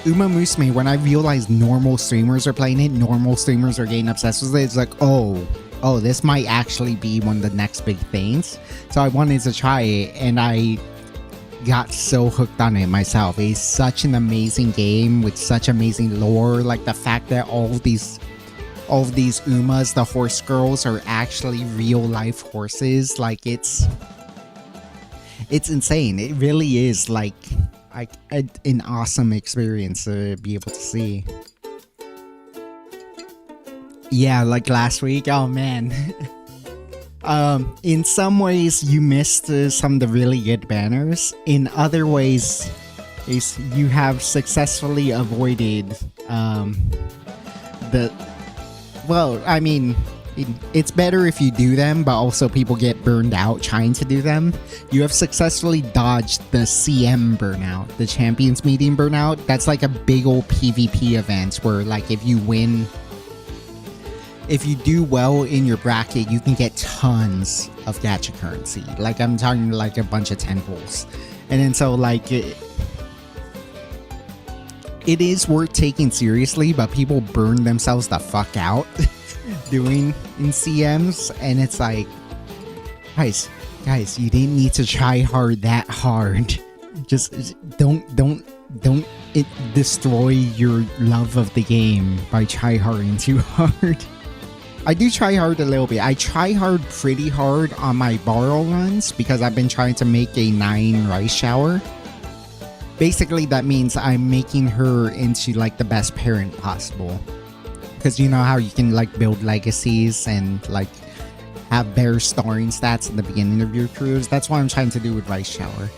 Umamusume, when I realized normal streamers are playing it, normal streamers are getting obsessed with it, it's like, oh, this might actually be one of the next big things. So I wanted to try it, and I got so hooked on it myself. It's such an amazing game with such amazing lore. Like the fact that all of these Umas, the horse girls, are actually real life horses. Like it's insane. It really is like an awesome experience to be able to see. Yeah, like last week. Oh man. In some ways you missed some of the really good banners. In other ways, is you have successfully avoided the. Well, I mean, it's better if you do them, but also people get burned out trying to do them. You have successfully dodged the CM burnout, the Champions Meeting burnout. That's like a big old PvP event where, like, if you do well in your bracket, you can get tons of gacha currency. Like, I'm talking like a bunch of tentacles. And then so, like, it is worth taking seriously, but people burn themselves the fuck out doing in CMs. And it's like, guys, you didn't need to try hard that hard. Just don't destroy your love of the game by try harding too hard. I do try hard a little bit. I try hard pretty hard on my borrow runs because I've been trying to make a 9 rice shower. Basically, that means I'm making her into like the best parent possible. Because you know how you can like build legacies and like have better starring stats at the beginning of your cruise. That's what I'm trying to do with rice shower.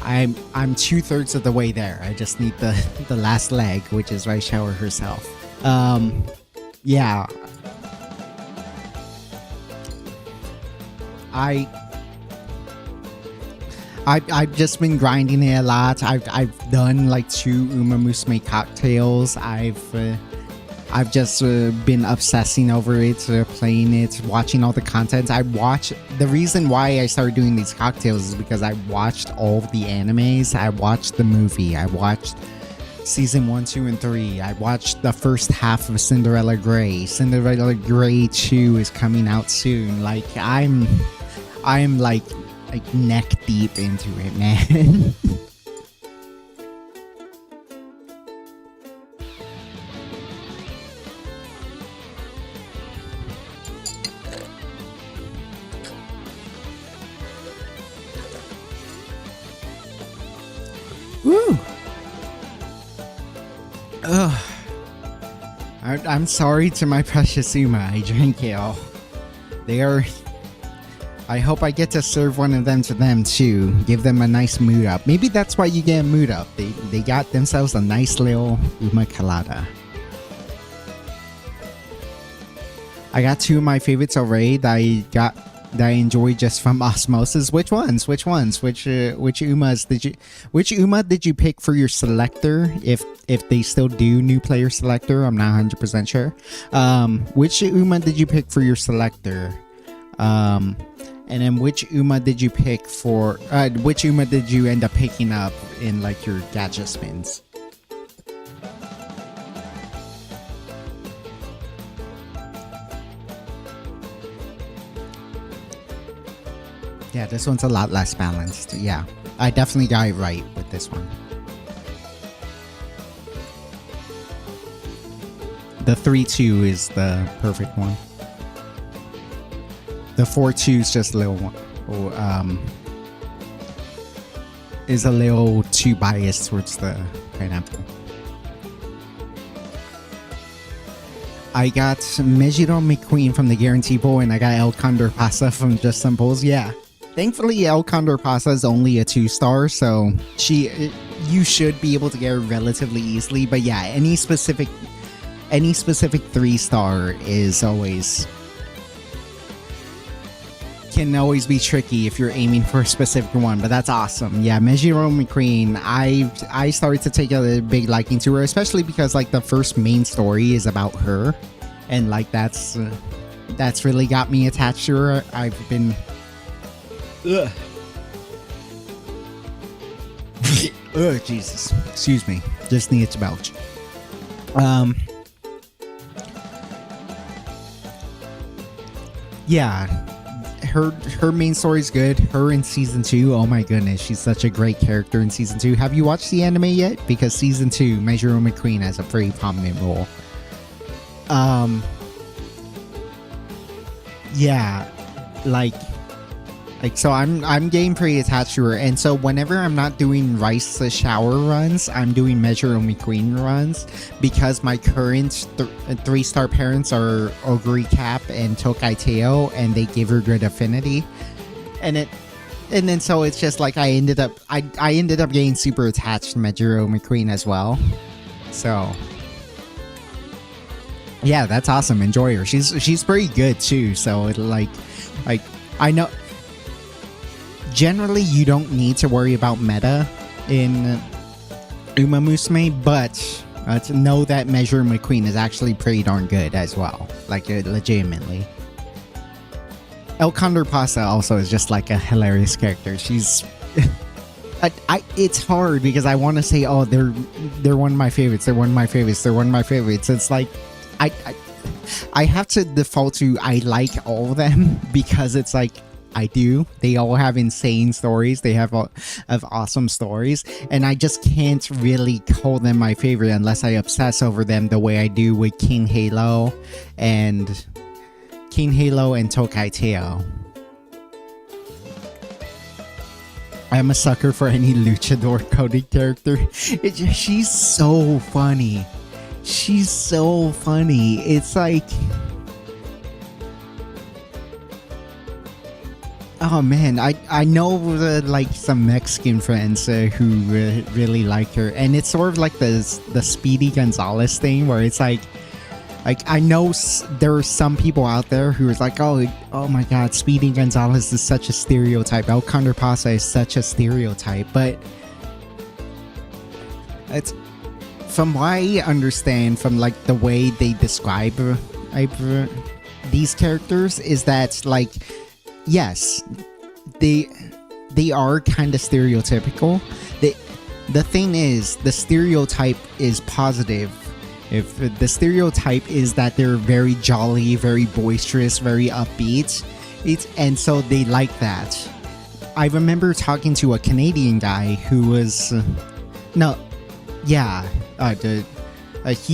I'm 2/3 of the way there. I just need the last leg, which is rice shower herself. Yeah. I've just been grinding it a lot. I've done like 2 Umamusume cocktails. I've just been obsessing over it, playing it, watching all the content. The reason why I started doing these cocktails is because I watched all of the animes. I watched the movie. I watched season 1, 2, and 3. I watched the first half of Cinderella Grey. Cinderella Grey 2 is coming out soon. Like I'm like neck deep into it, man. Woo! Ugh. I'm sorry to my precious Uma. I drank it all. I hope I get to serve one of them to them too. Give them a nice mood up. Maybe that's why you get a mood up. They got themselves a nice little Uma Colada. I got 2 of my favorites already that I enjoy just from osmosis. Which ones? Which Umas which Uma did you pick for your selector? If they still do new player selector, I'm not 100% sure. Which Uma did you pick for your selector? And then which Uma did you pick for which Uma did you end up picking up in like your gacha spins? Yeah, this one's a lot less balanced. Yeah, I definitely got it right with this one. The 3-2 is the perfect one. The 4-2 is just a little is a little too biased towards the pineapple. I got Mejiro McQueen from the Guarantee Bowl, and I got El Condor Pasa from Just Some Bulls. Yeah. Thankfully, El Condor Pasa is only a 2-star, so you should be able to get her relatively easily. But yeah, any specific 3-star is always can always be tricky if you're aiming for a specific one, but that's awesome. Yeah, Mejiro McQueen, I started to take a big liking to her, especially because like the first main story is about her, and like that's really got me attached to her. I've been ugh. Ugh, Jesus, excuse me, just needed to belch. Yeah, her main story is good. Her in season 2, oh my goodness, she's such a great character in season 2. Have you watched the anime yet? Because season 2, Meijuro McQueen has a pretty prominent role. Yeah, like so I'm getting pretty attached to her, and so whenever I'm not doing Rice the shower runs, I'm doing Meijuro McQueen runs, because my current 3-star parents are Oguri Cap and Tokai Teo, and they give her good affinity, and then so it's just like I ended up getting super attached to Meijuro McQueen as well. So yeah, that's awesome. Enjoy her. She's pretty good too. So it like I know. Generally, you don't need to worry about meta in Umamusume, but to know that Meijuro McQueen is actually pretty darn good as well. Like, legitimately. El Condor Pasa also is just like a hilarious character. She's... it's hard because I want to say, oh, they're one of my favorites. They're one of my favorites. They're one of my favorites. It's like, I have to default to I like all of them because it's like, I do. They all have insane stories. They have awesome stories, and I just can't really call them my favorite unless I obsess over them the way I do with King Halo and Tokai Teo. I'm a sucker for any luchador coded character. She's so funny. She's so funny. It's like... Oh man, I know like some Mexican friends who really like her, and it's sort of like the Speedy Gonzalez thing, where it's like I know there are some people out there who is like, oh my god, Speedy Gonzalez is such a stereotype, El Condor Pasa is such a stereotype, but it's from what I understand from like the way they describe these characters is that like, yes, they are kind of stereotypical. The thing is, the stereotype is positive. If the stereotype is that they're very jolly, very boisterous, very upbeat, and so they like that. I remember talking to a Canadian guy who was he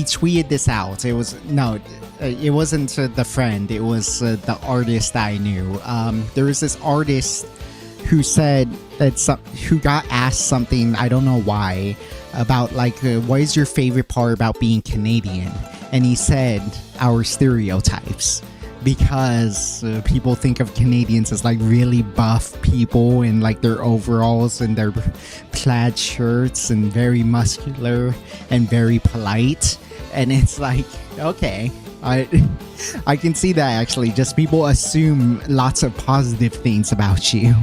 tweeted this out. It wasn't the friend, it was the artist I knew. There was this artist who said that who got asked something, I don't know why, about like what is your favorite part about being Canadian, and he said our stereotypes, because people think of Canadians as like really buff people in like their overalls and their plaid shirts and very muscular and very polite, and it's like, okay, I can see that actually. Just people assume lots of positive things about you.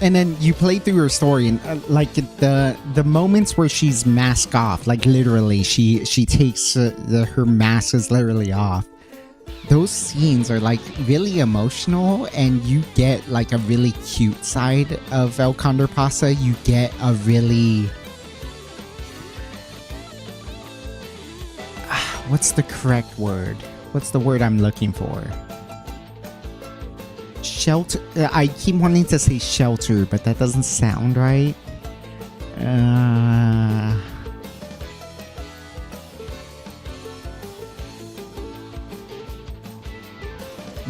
And then you play through her story, and like the moments where she's mask off, like literally she takes her mask is literally off. Those scenes are like really emotional, and you get like a really cute side of El Condor Pasa. You get a really what's the correct word? What's the word I'm looking for? Shelter. I keep wanting to say shelter, but that doesn't sound right.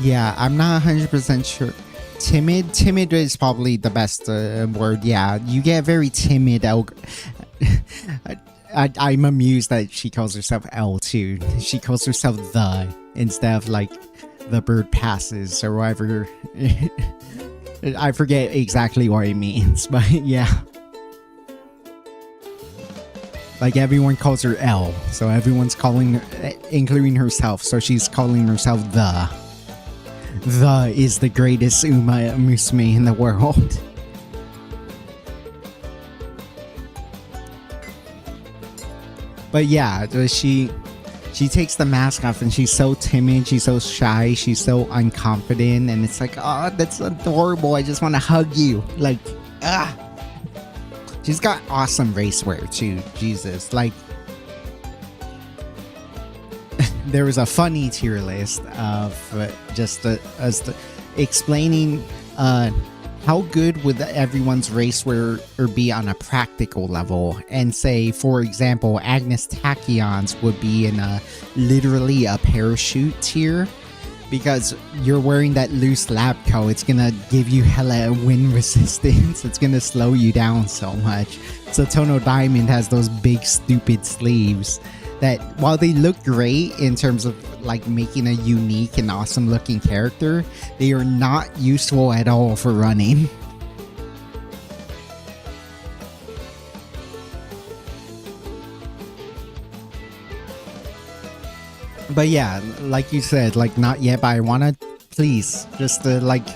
Yeah, I'm not 100% sure. Timid is probably the best word. Yeah, you get very timid. I'm amused that she calls herself L too. She calls herself the instead of like the bird passes or whatever. I forget exactly what it means, but yeah. Like everyone calls her L, so everyone's calling her, including herself, so she's calling herself the. The is the greatest Umamusume in the world. But yeah, she takes the mask off and she's so timid, she's so shy, she's so unconfident, and it's like, oh, that's adorable. I just want to hug you. Like, She's got awesome racewear too. Jesus, like there was a funny tier list of explaining how good would everyone's racewear or be on a practical level, and say, for example, Agnes Tachyon's would be in a literally a parachute tier, because you're wearing that loose lab coat. It's gonna give you hella wind resistance. It's gonna slow you down so much. So Tono Diamond has those big stupid sleeves that, while they look great in terms of like making a unique and awesome looking character, they are not useful at all for running. But yeah, like you said, like not yet, but I wanna please just like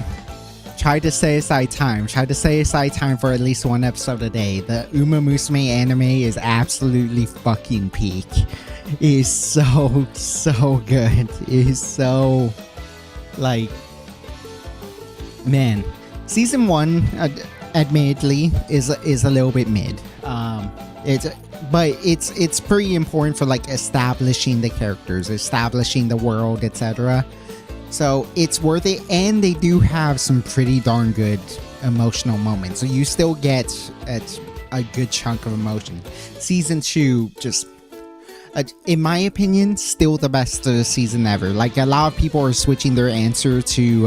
try to set aside time. Try to set aside time for at least one episode a day. The Umamusume anime is absolutely fucking peak. It is so good. It is so, like, man. Season 1, admittedly, is a little bit mid. It's pretty important for like establishing the characters, establishing the world, etc. So it's worth it, and they do have some pretty darn good emotional moments. So you still get a good chunk of emotion. Season 2, just in my opinion, still the best season ever. Like, a lot of people are switching their answer to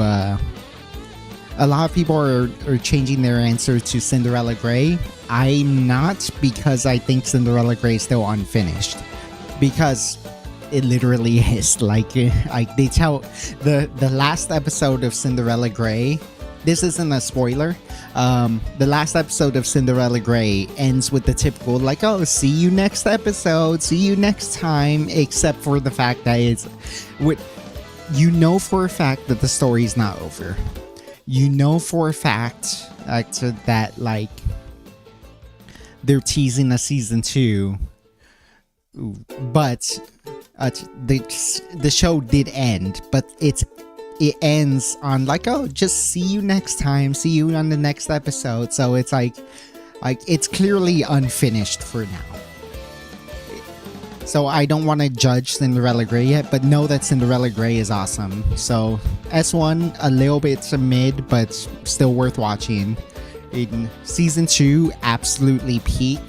a lot of people are changing their answer to Cinderella Grey. I'm not, because I think Cinderella Grey is still unfinished, because it literally is. Like they tell the last episode of Cinderella Grey, this isn't a spoiler, the last episode of Cinderella Grey ends with the typical like, oh, see you next episode, see you next time, except for the fact that it's with, you know for a fact that the story is not over. You know for a fact that like they're teasing a season 2, but the show did end, but it ends on like, oh, just see you next time, see you on the next episode. So it's like it's clearly unfinished for now. So I don't want to judge Cinderella Grey yet, but know that Cinderella Grey is awesome. So S1, a little bit mid, but still worth watching. In season 2, absolutely peak.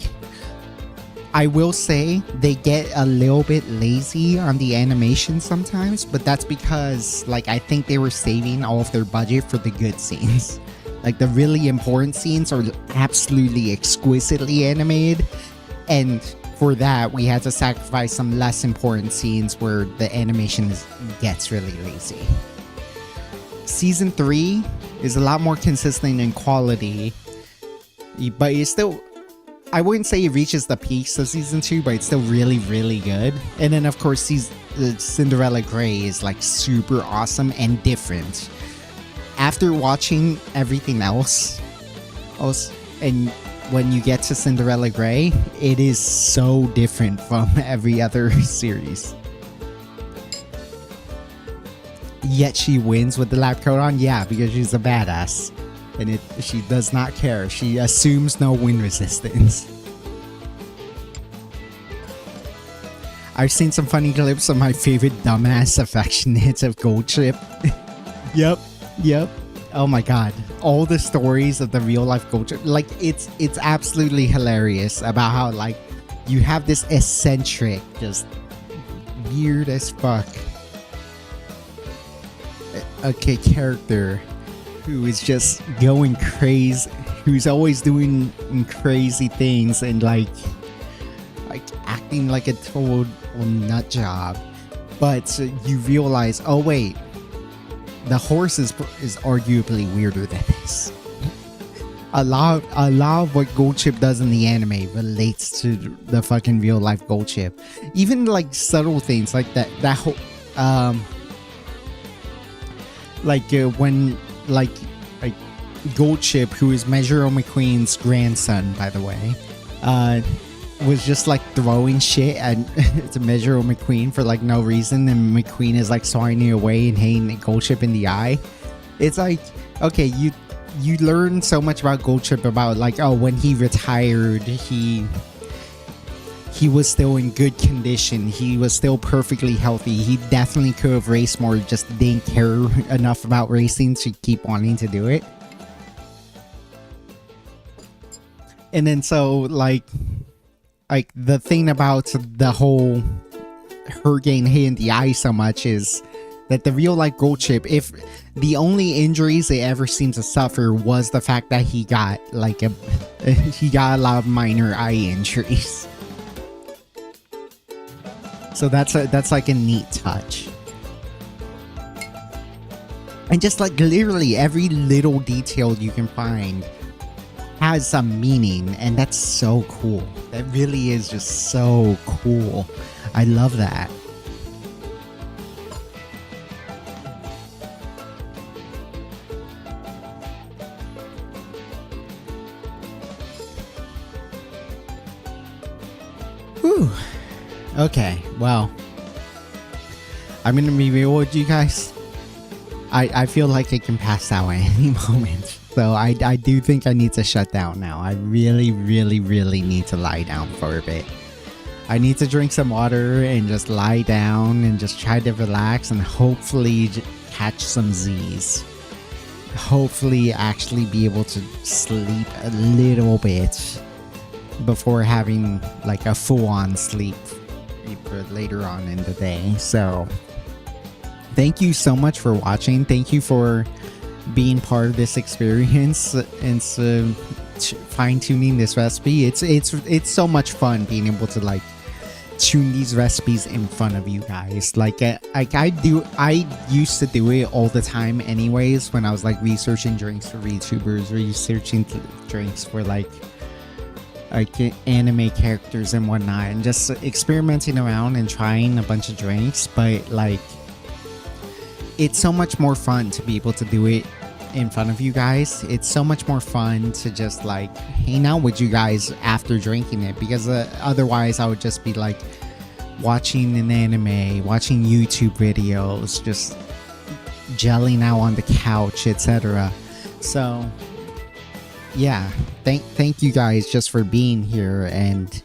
I will say they get a little bit lazy on the animation sometimes, but that's because like I think they were saving all of their budget for the good scenes. Like the really important scenes are absolutely exquisitely animated, and for that we had to sacrifice some less important scenes where the animation gets really lazy. Season 3 is a lot more consistent in quality, but it's still, I wouldn't say it reaches the peaks of season 2, but it's still really, really good. And then of course Cinderella Grey is like super awesome and different. After watching everything else, and when you get to Cinderella Grey, it is so different from every other series. Yet she wins with the lab coat on? Yeah, because she's a badass. And she does not care. She assumes no wind resistance. I've seen some funny clips of my favorite dumbass affectionate of Gold Chip. Yep. Oh my god. All the stories of the real life Gold Chip. Like, it's absolutely hilarious about how, like, you have this eccentric, just weird as fuck character who is just going crazy, who's always doing crazy things and like acting like a total nut job. But you realize, oh wait, the horse is arguably weirder than this. A lot of what Gold Chip does in the anime relates to the fucking real life Gold Chip. Even like subtle things like that whole when Gold Chip, who is Measure McQueen's grandson, by the way, was just like throwing shit at to Measure McQueen for like no reason, and McQueen is like swinging away and hitting Gold Chip in the eye. It's like, okay, you learn so much about Gold Chip, about like, oh, when he retired, he was still in good condition. He was still perfectly healthy. He definitely could have raced more, just didn't care enough about racing to keep wanting to do it. And then so like the thing about the whole her getting hit in the eye so much is that the real life Gold Chip, if the only injuries they ever seemed to suffer was the fact that he got like he got a lot of minor eye injuries. So that's like a neat touch. And just like literally every little detail you can find has some meaning, and that's so cool. That really is just so cool. I love that. Whew. Okay, well, I'm gonna be real with you guys. I feel like I can pass out at any moment. So I do think I need to shut down now. I really, really, really need to lie down for a bit. I need to drink some water and just lie down and just try to relax and hopefully catch some Z's. Hopefully actually be able to sleep a little bit before having like a full-on sleep for later on in the day. So thank you so much for watching. Thank you for being part of this experience and fine-tuning this recipe. It's so much fun being able to like tune these recipes in front of you guys. I used to do it all the time anyways when I was like researching drinks for VTubers, researching drinks for like anime characters and whatnot, and just experimenting around and trying a bunch of drinks. But like, it's so much more fun to be able to do it in front of you guys. It's so much more fun to just like hang out with you guys after drinking it, because otherwise I would just be like watching an anime, watching YouTube videos, just gelling out on the couch, etc. So yeah, thank you guys just for being here and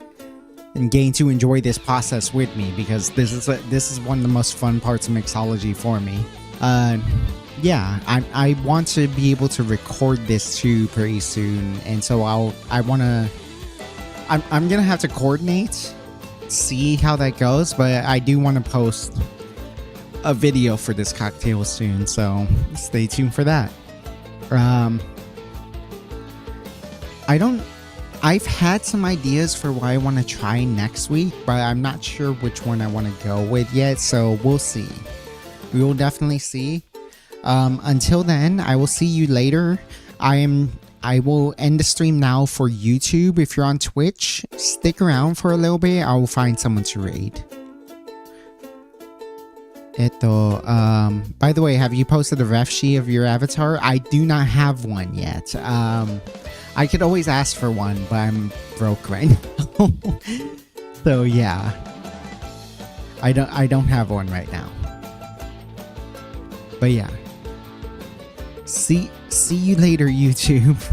getting to enjoy this process with me, because this is one of the most fun parts of mixology for me. Yeah, I want to be able to record this too pretty soon, and so I'm gonna have to coordinate, see how that goes, but I do want to post a video for this cocktail soon, so stay tuned for that. I've had some ideas for what I want to try next week, but I'm not sure which one I want to go with yet, so we'll see. We will definitely see. Until then, I will see you later. I will end the stream now for YouTube. If you're on Twitch, stick around for a little bit. I will find someone to raid. By the way, have you posted a ref sheet of your avatar? I do not have one yet. I could always ask for one, but I'm broke right now. So yeah, I don't have one right now. But yeah, see you later, YouTube.